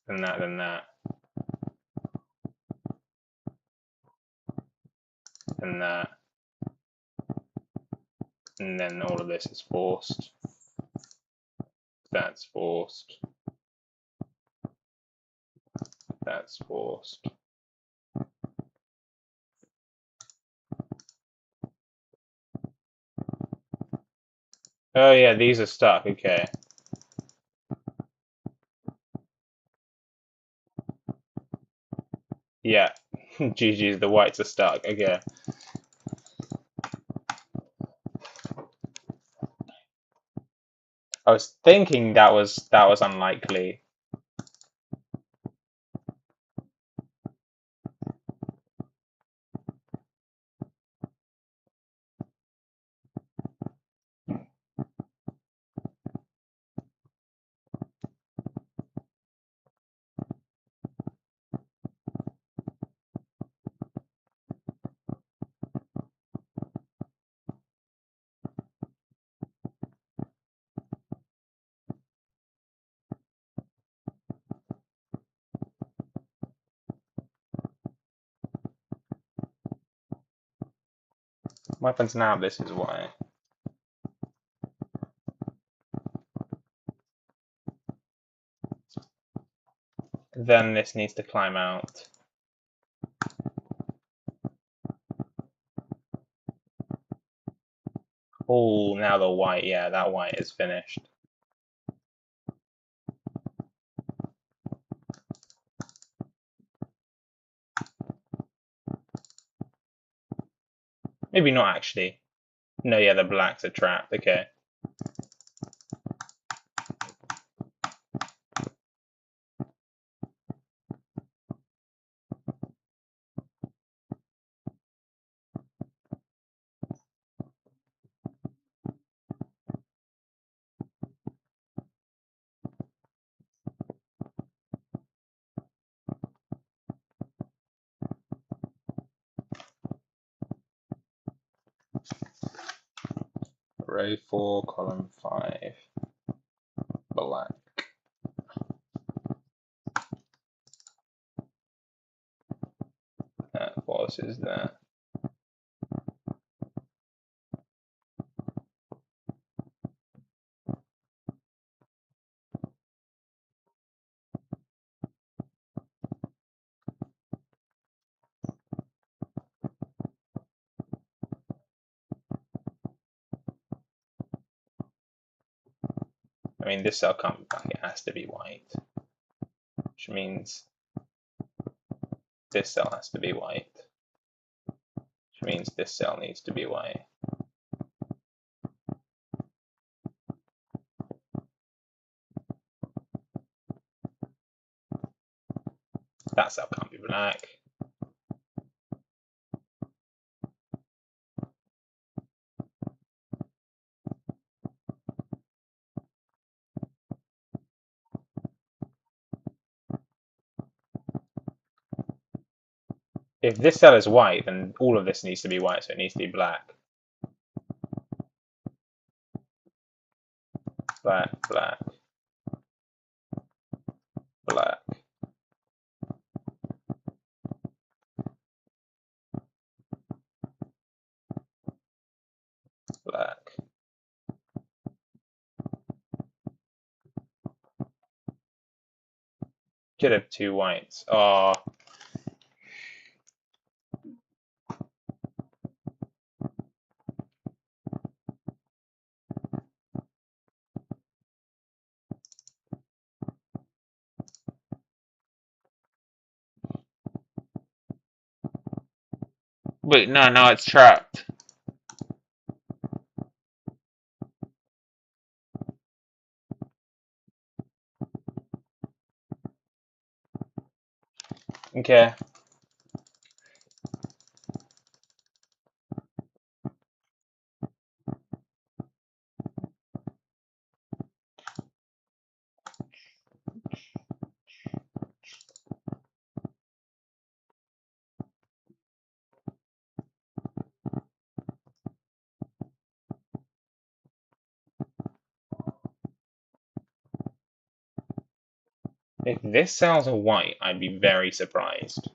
Then that, then that. Then that. And then all of this is forced. That's forced. That's forced. Oh yeah, these are stuck, okay. Yeah, GG's, the whites are stuck, okay. I was thinking that was unlikely. What happens now? This is white. Then this needs to climb out. Oh, now the white, yeah, that white is finished. Maybe not actually. No, yeah, the blacks are trapped, okay. Row 4, column 5, black. That forces that. I mean, this cell can't be black, it has to be white. Which means this cell has to be white. Which means this cell needs to be white. That cell can't be black. If this cell is white, then all of this needs to be white, so it needs to be black. Black, black, black. Black. Could have two whites. Oh. Wait, no, now it's trapped. Okay. If this cell's a white, I'd be very surprised.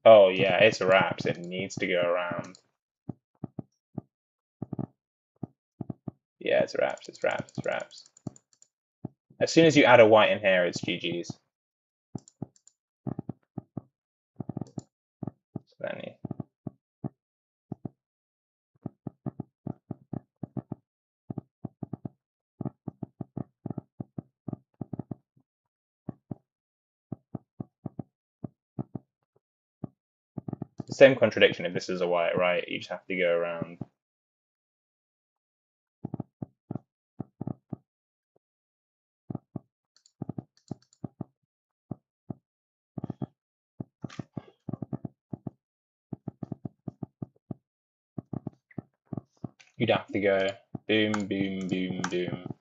Oh yeah, it's wraps. It needs to go around. Yeah, it's wraps, it's wraps, it's wraps. As soon as you add a white in here, it's GG's. So then the same contradiction if this is a white, right? You just have to go around. You'd have to go boom, boom, boom, boom.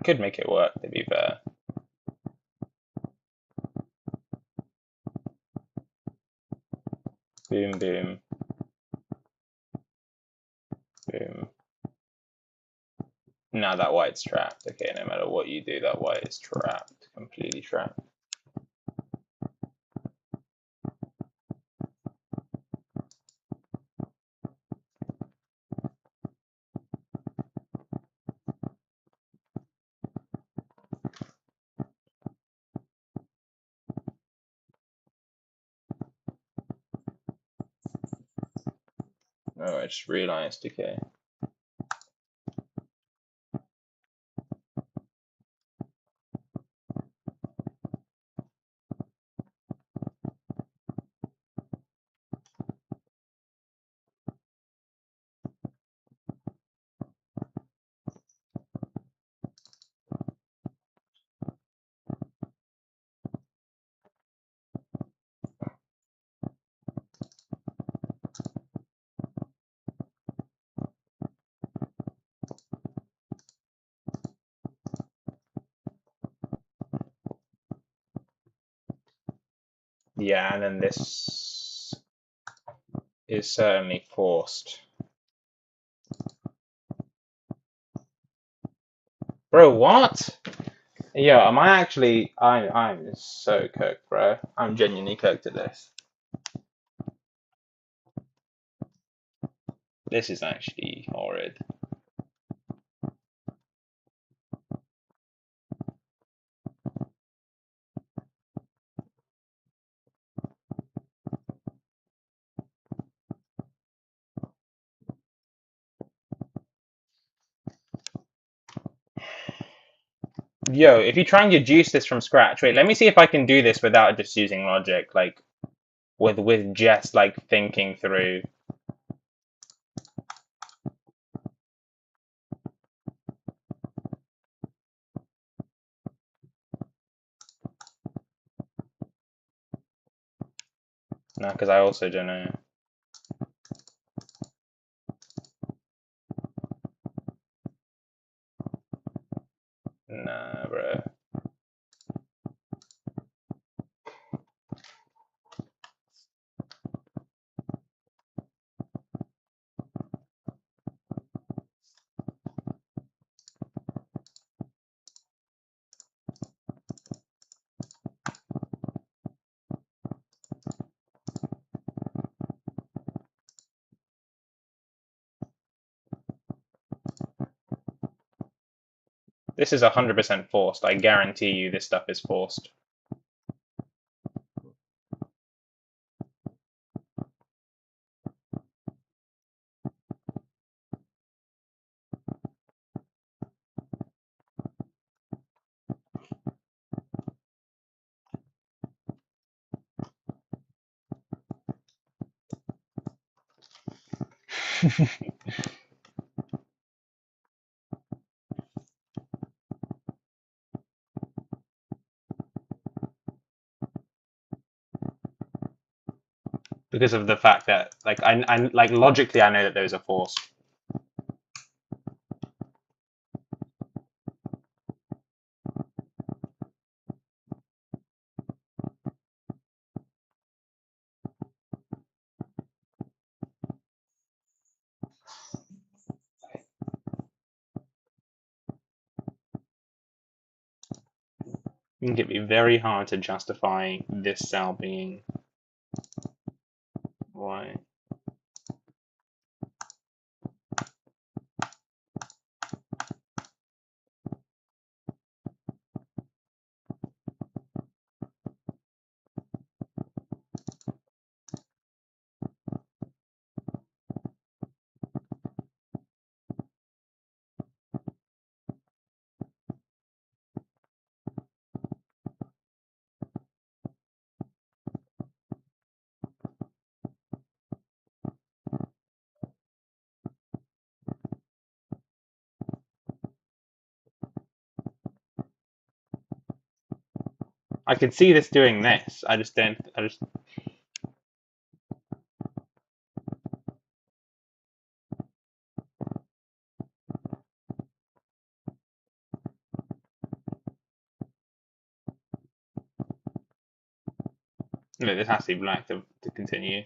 Could make it work, to be fair. Boom, boom. Boom. Now that white's trapped. Okay, no matter what you do, that white is trapped. Completely trapped. Oh, I just realized, okay. Yeah, and then this is certainly forced. Bro, what? Yo, am I actually... I'm so cooked, bro. I'm genuinely cooked at this. This is actually horrid. Yo, if you try and deduce this from scratch, wait, let me see if I can do this without just using logic, like with just like thinking through. No, because I also don't know. Nah, bro. This is 100% forced. I guarantee you this stuff is forced. Because of the fact that, like, I like logically, I know that those are forced. I think it'd be very hard to justify this cell being white. I could see this doing this. I just don't. I just. No, this has to be black to continue.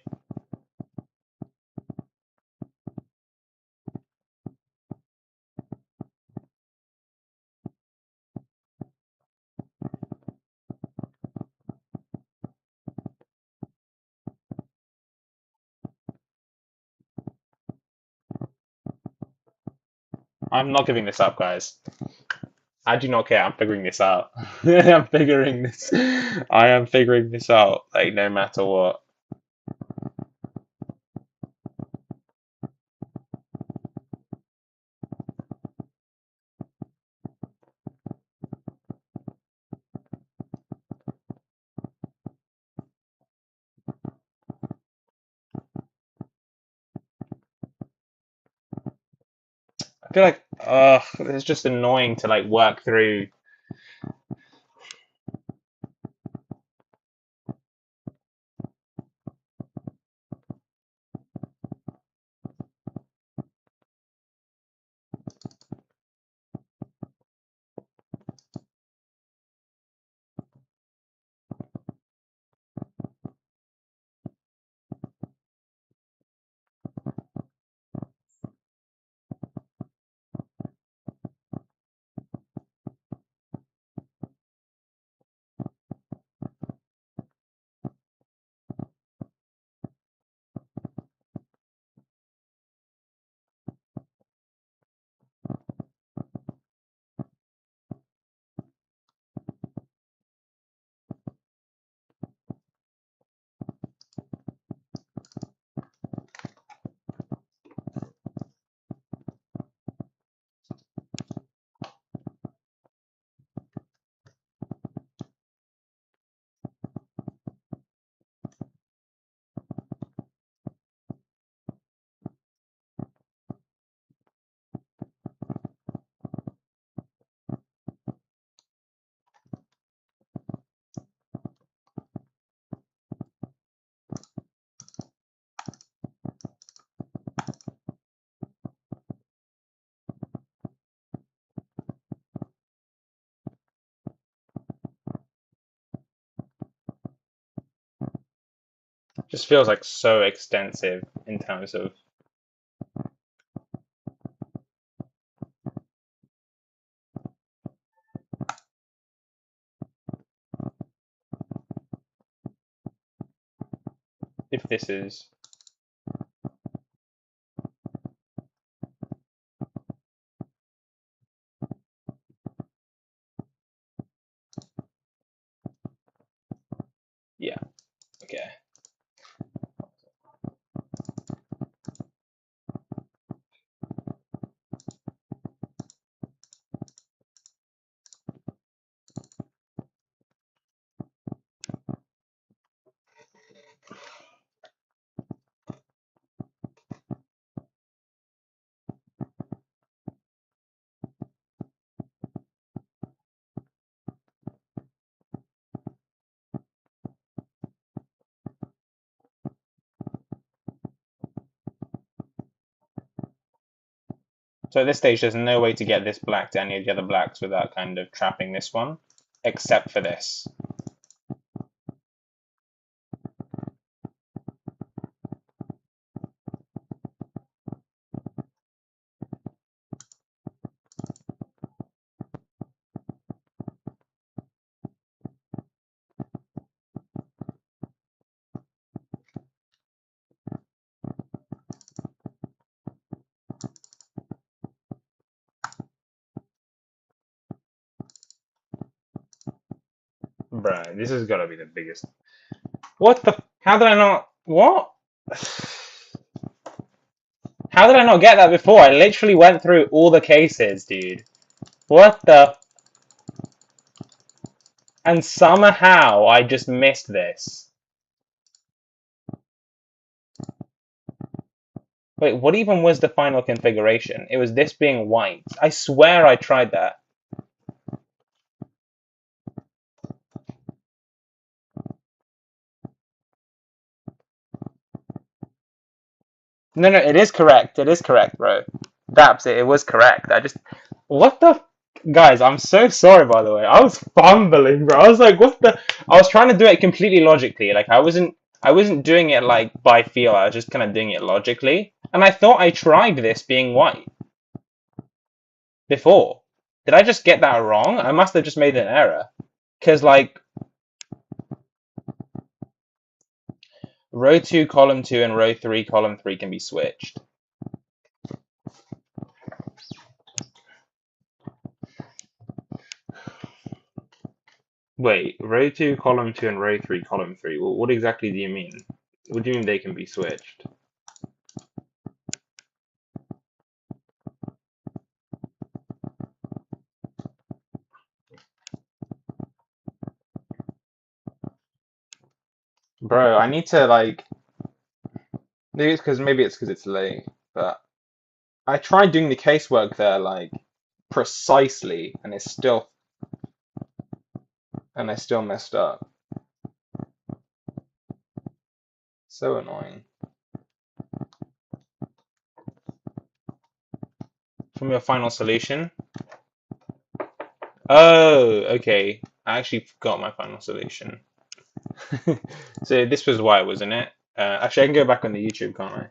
I'm not giving this up, guys. I do not care. I'm figuring this out. I'm figuring this. I am figuring this out. Like no matter what. I feel like, it's just annoying to like work through. Just feels like so extensive in terms of. If this is. Yeah. Okay. So at this stage, there's no way to get this black to any of the other blacks without kind of trapping this one, except for this. Bruh, this has got to be the biggest. What the? How did I not? What? How did I not get that before? I literally went through all the cases, dude. What the? And somehow I just missed this. Wait, what even was the final configuration? It was this being white. I swear I tried that. No, no, it is correct. It is correct, bro. Daps, it was correct. I just, what the, guys? I'm so sorry, by the way. I was fumbling, bro. I was like, what the? I was trying to do it completely logically. Like I wasn't doing it like by feel. I was just kind of doing it logically. And I thought I tried this being white before. Did I just get that wrong? I must have just made an error. Because like row 2, column 2, and row 3, column 3 can be switched. Wait, row 2, column 2, and row 3, column 3. Well, what exactly do you mean? What do you mean they can be switched? Bro, I need to like maybe it's because it's late, but I tried doing the casework there like precisely and I still messed up. So annoying. From your final solution? Oh, okay. I actually forgot my final solution. So this was why, wasn't it? Actually, I can go back on the YouTube, can't I?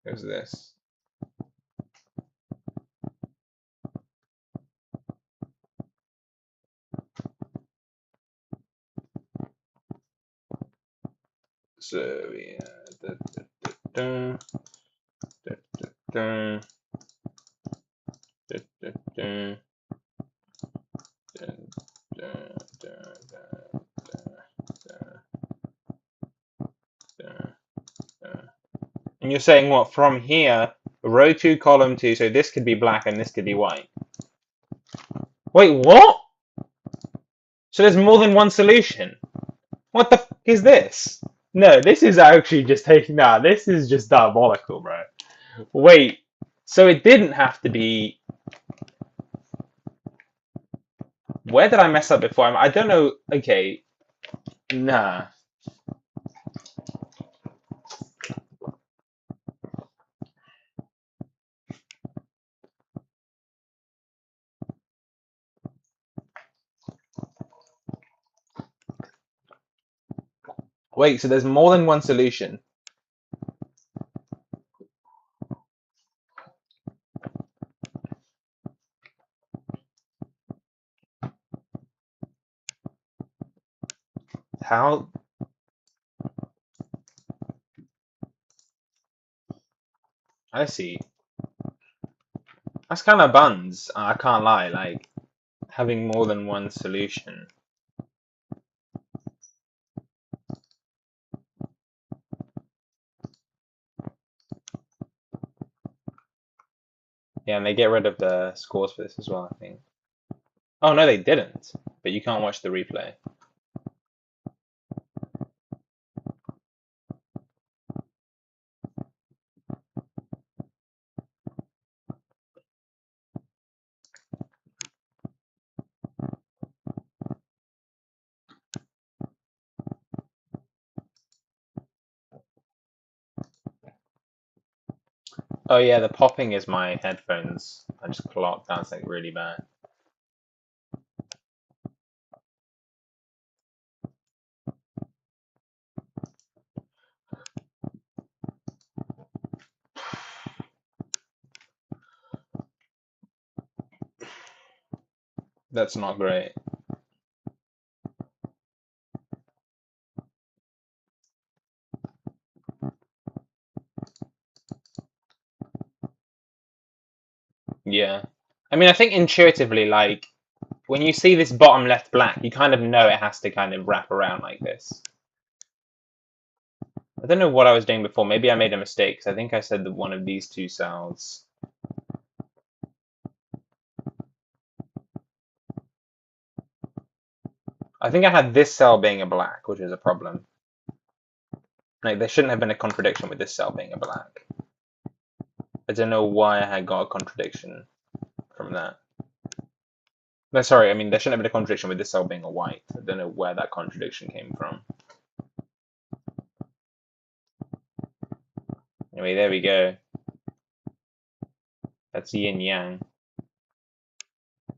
It was this. So yeah, da, da, da, da, da, da, da, da, da, da, and you're saying what from here, row 2, column 2, so this could be black and this could be white. Wait, what? So there's more than one solution? What the f is this? No, this is actually just taking, nah, this is just diabolical, bro. Wait, so it didn't have to be, where did I mess up before? I don't know, okay, nah. Wait, so there's more than one solution. How? I see. That's kind of buns. I can't lie. Like having more than one solution. Yeah, and they get rid of the scores for this as well, I think. Oh no, they didn't. But you can't watch the replay. Oh yeah, the popping is my headphones. I just clocked. That's like really bad. That's not great. Yeah. I mean, I think intuitively, like, when you see this bottom left black, you kind of know it has to kind of wrap around like this. I don't know what I was doing before. Maybe I made a mistake, 'cause I think I said that one of these two cells. I think I had this cell being a black, which is a problem. Like, there shouldn't have been a contradiction with this cell being a black. I don't know why I had got a contradiction from that. No, sorry, I mean, there shouldn't have been a contradiction with this cell being a white. I don't know where that contradiction came from. Anyway, there we go. That's yin yang.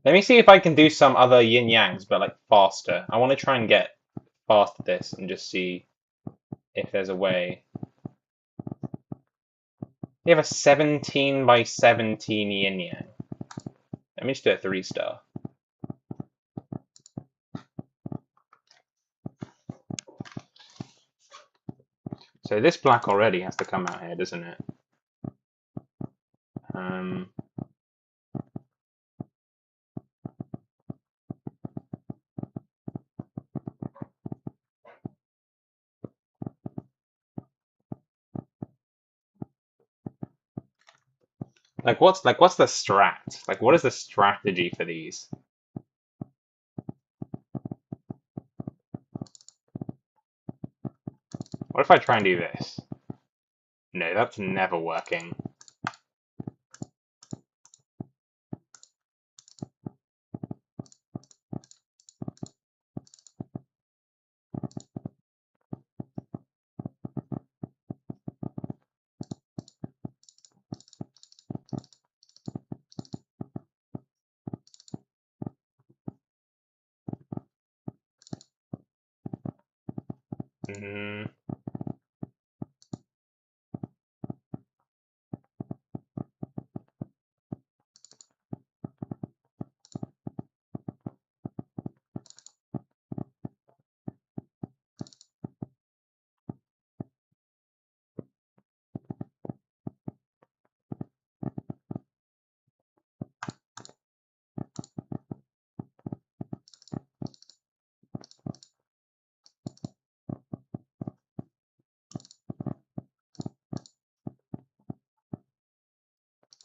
Let me see if I can do some other yin yangs, but like faster. I want to try and get past this and just see if there's a way. We have a 17 by 17 yin yang. Let me just do a 3-star. So this black already has to come out here, doesn't it? What's the strat? Like what is the strategy for these? What if I try and do this? No, that's never working. Mm.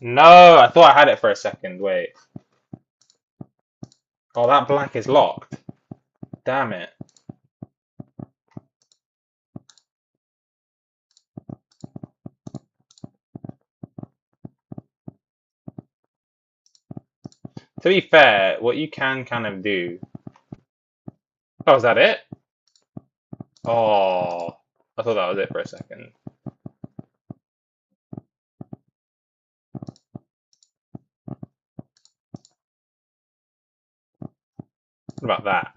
No, I thought I had it for a second. Wait. Oh, that black is locked. Damn it. To be fair, what you can kind of do. Oh, is that it? Oh, I thought that was it for a second. What about that?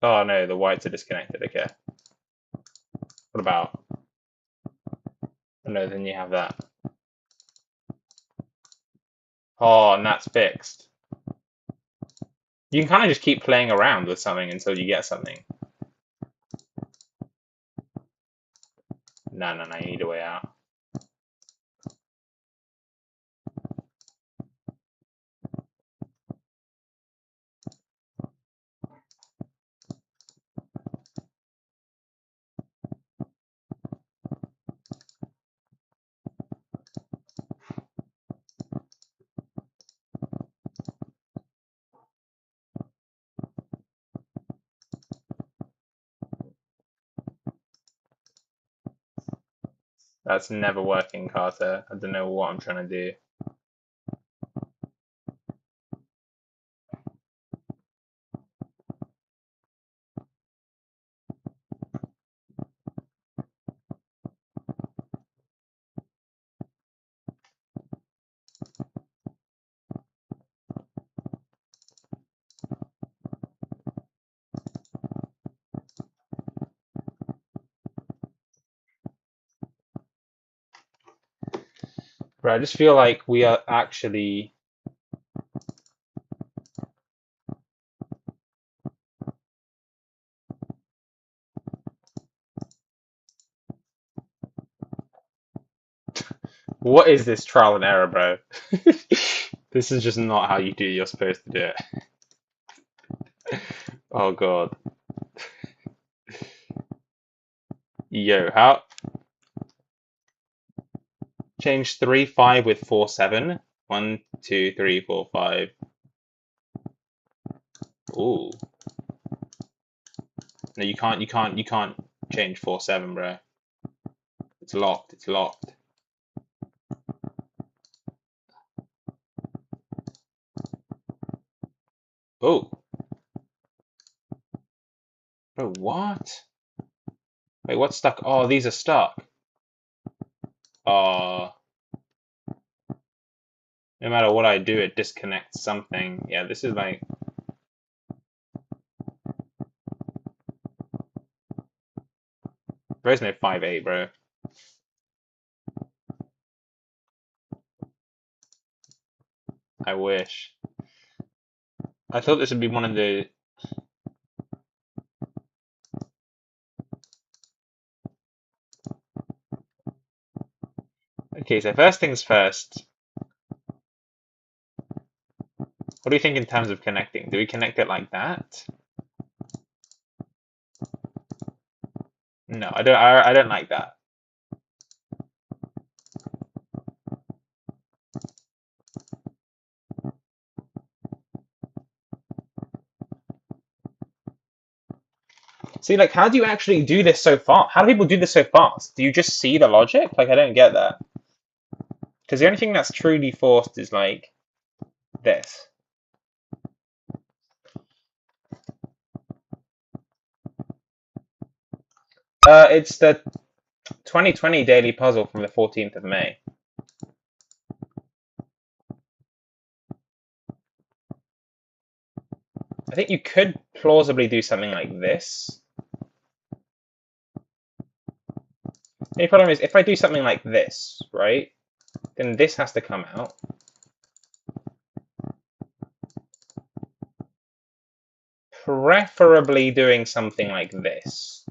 Oh no, the whites are disconnected. Okay. What about? Oh, no, then you have that. Oh, and that's fixed. You can kind of just keep playing around with something until you get something. No, you need a way out. That's never working, Carter. I don't know what I'm trying to do. But I just feel like we are actually. What is this trial and error, bro? This is just not how you're supposed to do it. Oh god. Yo, how? Change 3-5 with 4-7. 1, 2, 3, 4, 5. Ooh. No, you can't change 4-7, bro. It's locked. It's locked. Oh. Bro, what? Wait, what's stuck? Oh, these are stuck. Oh, no matter what I do, it disconnects something. Yeah, this is like... There's no 5-8, bro. I wish. I thought this would be one of the... Okay, so first things first. What do you think in terms of connecting? Do we connect it like that? No, I don't. I don't like that. See, like, how do you actually do this so fast? How do people do this so fast? Do you just see the logic? Like, I don't get that. Because the only thing that's truly forced is like this. It's the 2020 daily puzzle from the 14th of May. I think you could plausibly do something like this. The only problem is, if I do something like this, right, then this has to come out. Preferably doing something like this.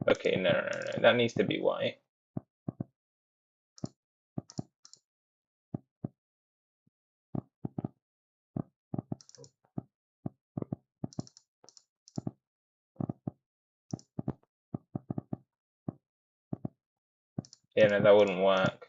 Okay, no, that needs to be white. Yeah, no, that wouldn't work.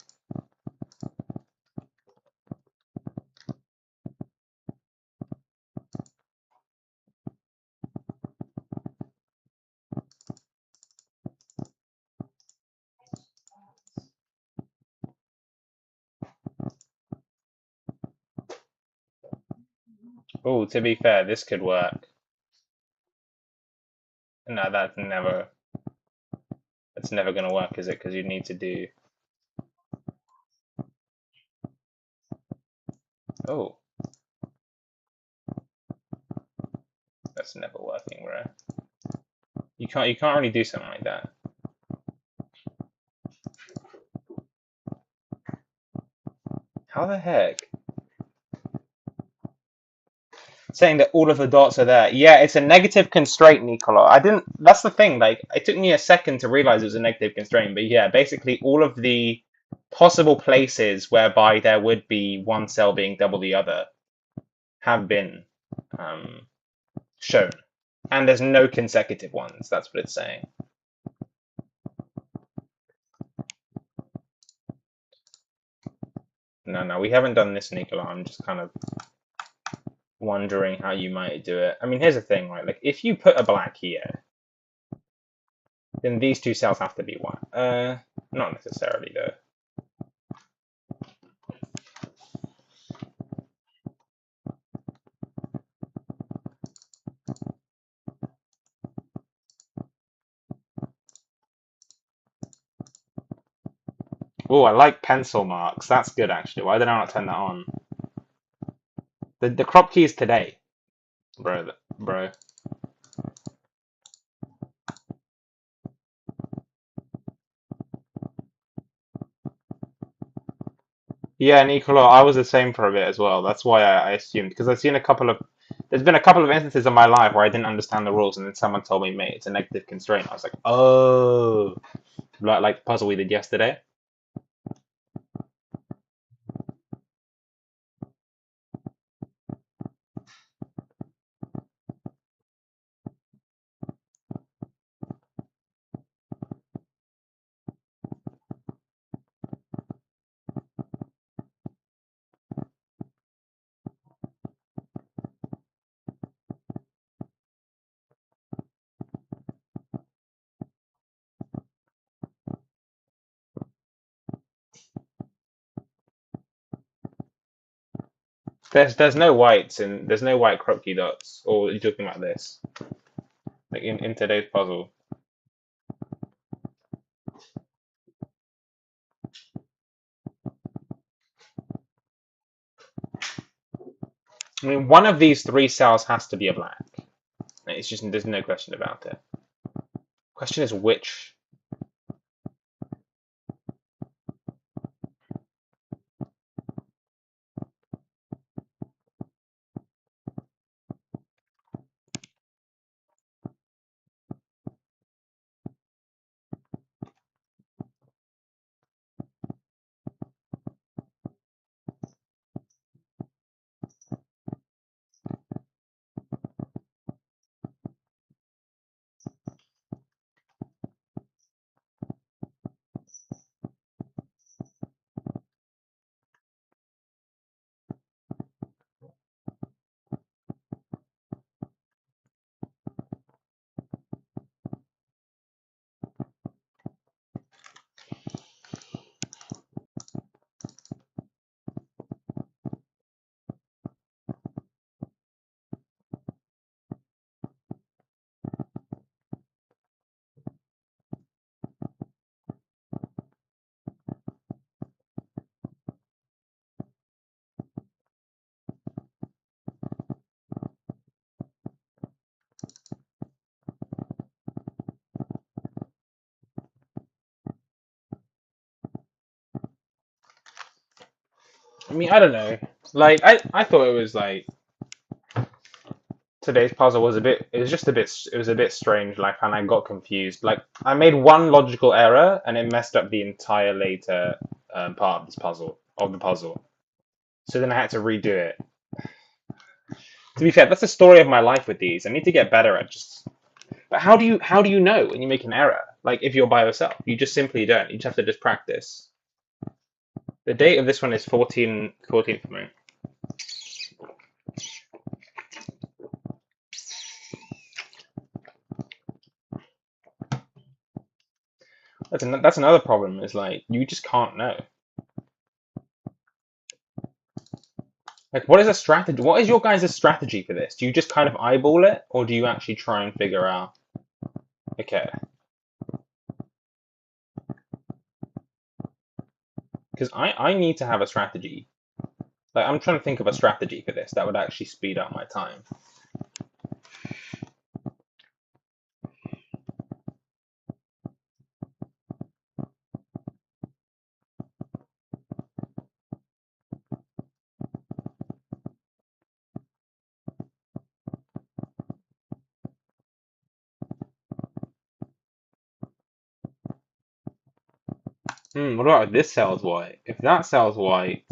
Oh, to be fair, this could work. No, that's never gonna work, is it? Because you need to do... Oh, that's never working, bro. You can't really do something like that. How the heck? Saying that all of the dots are there. Yeah, it's a negative constraint, Nicola. I didn't. That's the thing. Like, it took me a second to realize it was a negative constraint. But yeah, basically all of the possible places whereby there would be one cell being double the other have been shown, and there's no consecutive ones. That's what it's saying. No, we haven't done this, Nicola. I'm just kind of wondering how you might do it. I mean, here's the thing, right? Like, if you put a black here, then these two cells have to be white. Not necessarily, though. Oh, I like pencil marks. That's good, actually. Why did I not turn that on? The crop key is today, bro. Yeah, Nicola, I was the same for a bit as well. That's why I assumed, because I've seen a couple of... There's been a couple of instances in my life where I didn't understand the rules, and then someone told me, mate, it's a negative constraint. I was like, oh, like the puzzle we did yesterday. There's no whites and there's no white croquis dots. Or are you talking about this? Like in today's puzzle. I mean, one of these three cells has to be a black. It's just there's no question about it. Question is which. I mean, I don't know. Like, I thought it was like today's puzzle was a bit. It was just a bit. It was a bit strange. Like, and I got confused. Like, I made one logical error, and it messed up the entire later part of this puzzle of the puzzle. So then I had to redo it. To be fair, that's the story of my life with these. I need to get better at just. But how do you know when you make an error? Like, if you're by yourself, you just simply don't. You just have to just practice. The date of this one is 14th May. That's another problem. Is like you just can't know. Like, what is a strategy? What is your guys' strategy for this? Do you just kind of eyeball it, or do you actually try and figure out? Okay, because I need to have a strategy. Like, I'm trying to think of a strategy for this that would actually speed up my time. What about if this cell's white? If that cell's white,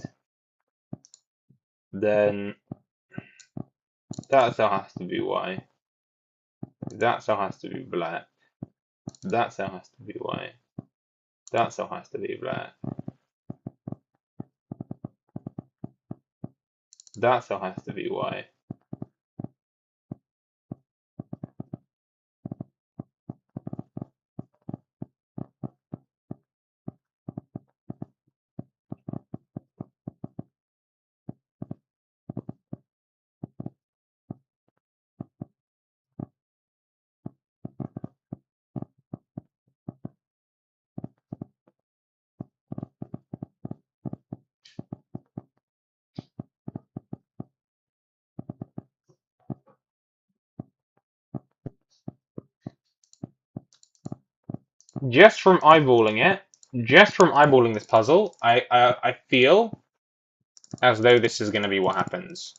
then that cell has to be white. That cell has to be black. That cell has to be white. That cell has to be black. That cell has to be white. Just from eyeballing it, just from eyeballing this puzzle, I feel as though this is going to be what happens.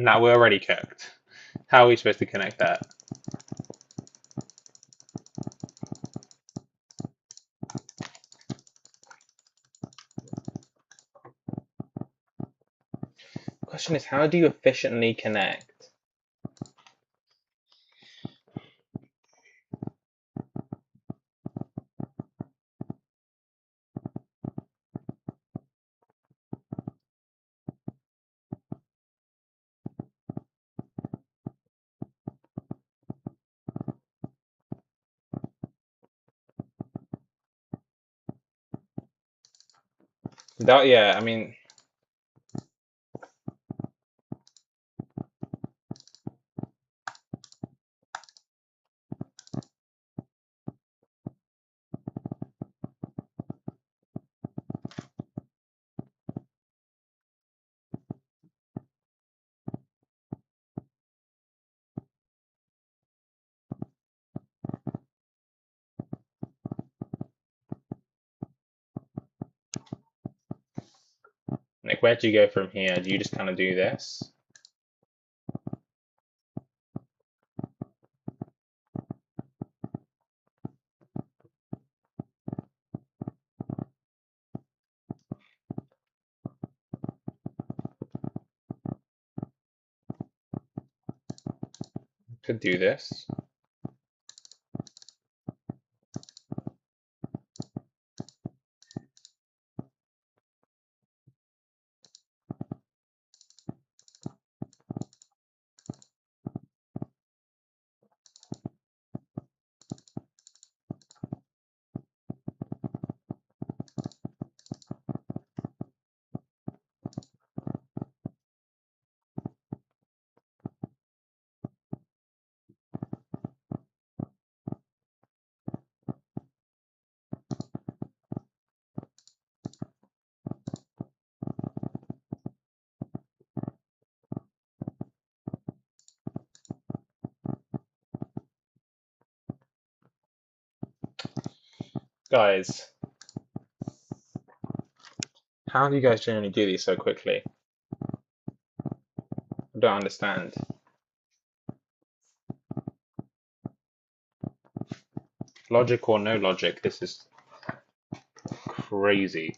Now we're already cooked. How are we supposed to connect that? The question is, how do you efficiently connect? That, yeah, I mean, like, where do you go from here? Do you just kind of do this? Could do this. Guys, how do you guys generally do these so quickly? I don't understand. Logic or no logic, this is crazy.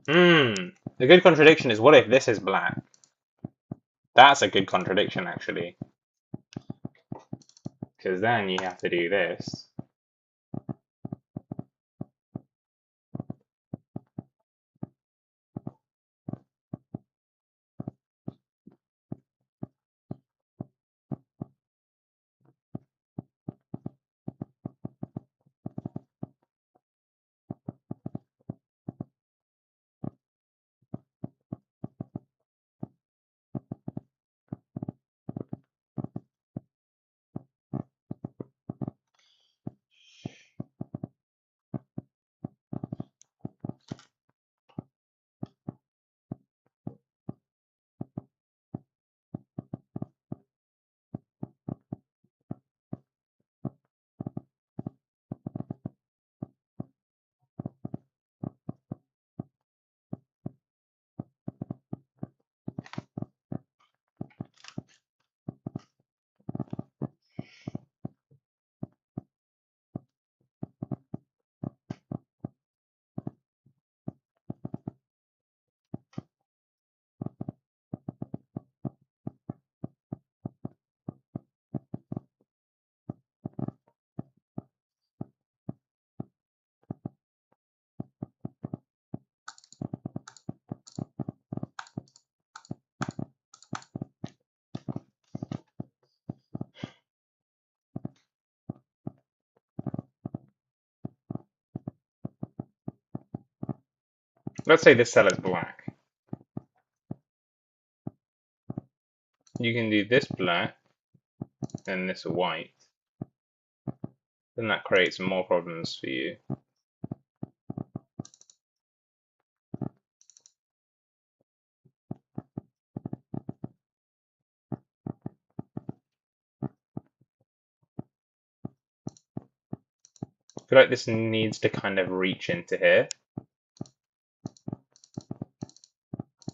Hmm. The good contradiction is, what if this is black? That's a good contradiction, actually. Because then you have to do this. Let's say this cell is black. You can do this black and this white. Then that creates more problems for you. I feel like this needs to kind of reach into here.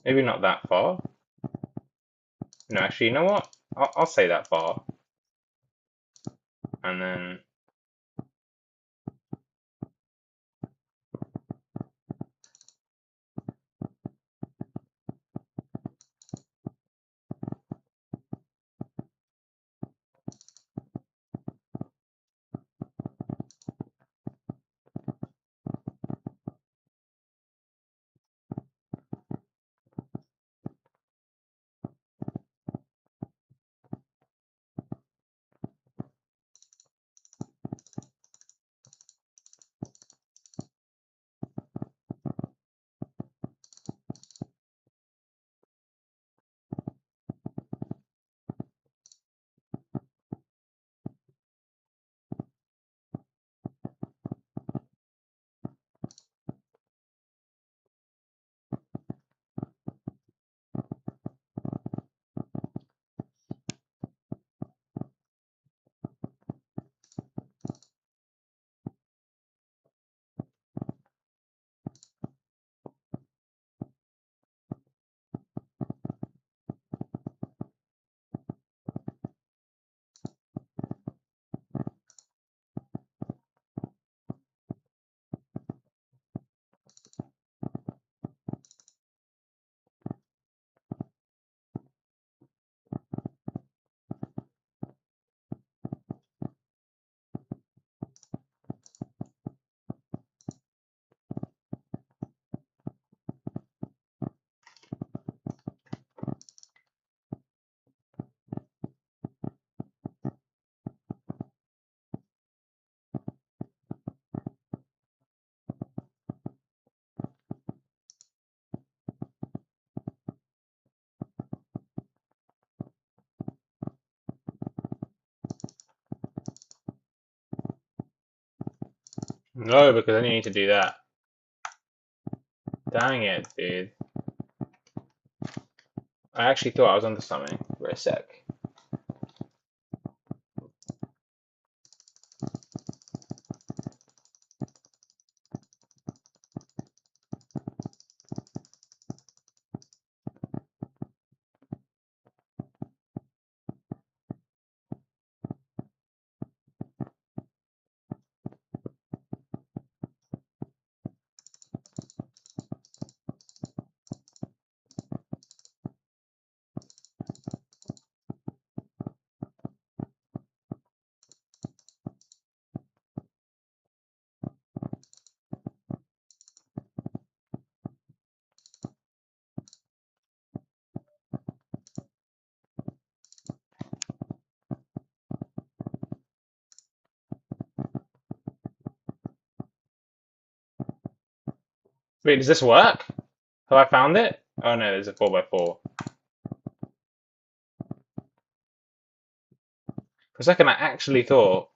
Maybe not that far. No, actually, you know what? I'll say that far. And then No, because then you need to do that. Dang it, dude. I actually thought I was onto something for a sec. Wait, does this work? Have I found it? Oh no, there's a 4x4. For a second, I actually thought.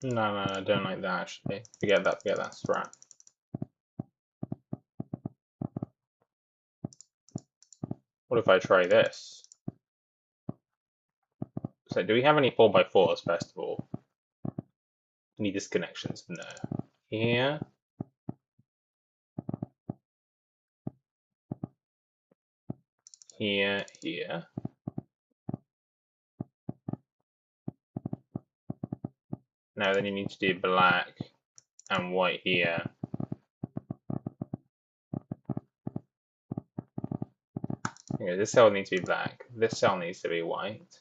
No, no, I don't like that actually. Forget that, strat. What if I try this? So, do we have any 4x4s, first of all? Any disconnections? No. Here. Here, here. Now then you need to do black and white here. Okay, this cell needs to be black. This cell needs to be white.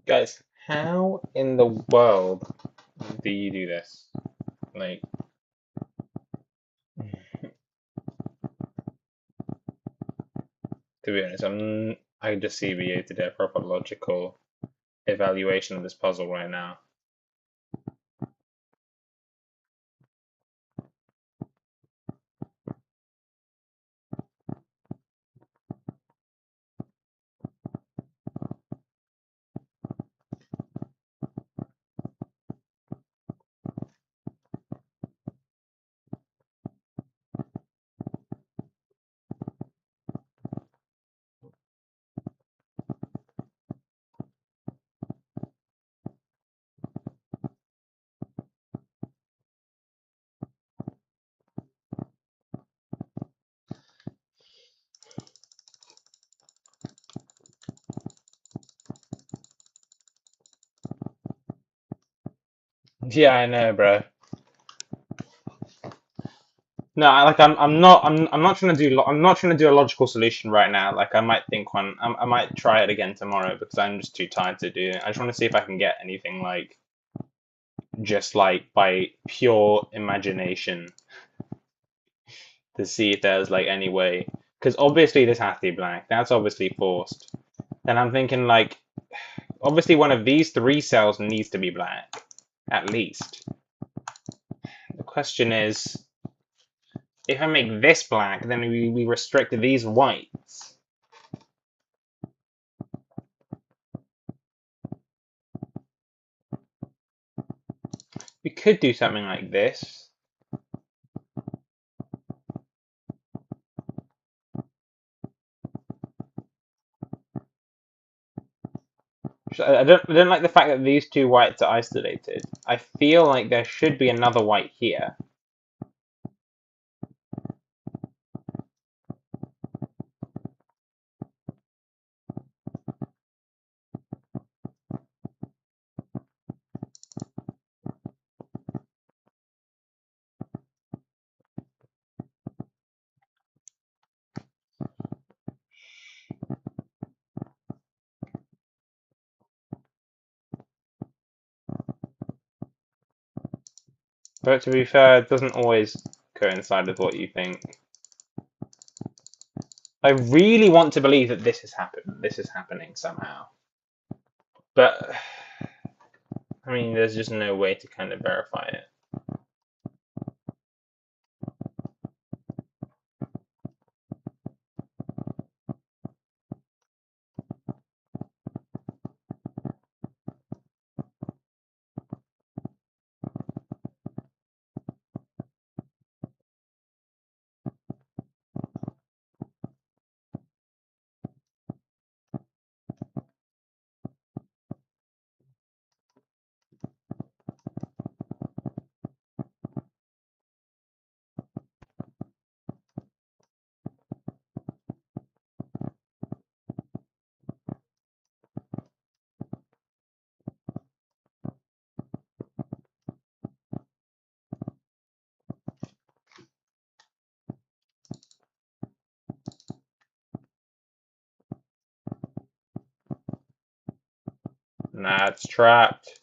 Guys, how in the world do you do this? Like, to be honest, I just see we to do a proper logical evaluation of this puzzle right now. Yeah, I know, bro. No, I'm not trying to do, I'm not trying to do a logical solution right now. Like, I might think one, I might try it again tomorrow because I'm just too tired to do it. I just want to see if I can get anything like, just like by pure imagination to see if there's like any way. Because obviously this has to be black. That's obviously forced. Then I'm thinking like, obviously one of these three cells needs to be black, at least. The question is, if I make this black, then we restrict these whites. We could do something like this. I don't like the fact that these two whites are isolated. I feel like there should be another white here. But to be fair, it doesn't always coincide with what you think. I really want to believe that this is happening somehow. But, I mean, there's just no way to kind of verify it. Nah, it's trapped.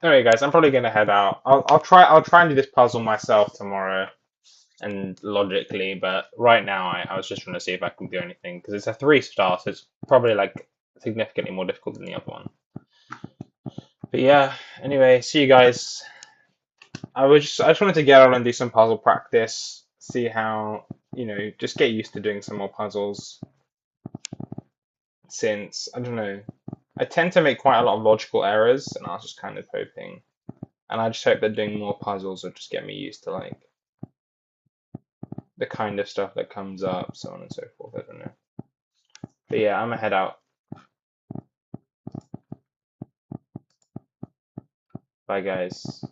Anyway, guys, I'm probably gonna head out. I'll try and do this puzzle myself tomorrow and logically, but right now I was just trying to see if I can do anything because it's a 3-star, so it's probably like significantly more difficult than the other one. But yeah, anyway, see you guys. I just wanted to get out and do some puzzle practice, see how, just get used to doing some more puzzles. Since I don't know, I tend to make quite a lot of logical errors, and I was just kind of hoping, and I just hope that doing more puzzles will just get me used to like the kind of stuff that comes up, so on and so forth. I don't know. But yeah, I'm gonna head out. Bye, guys.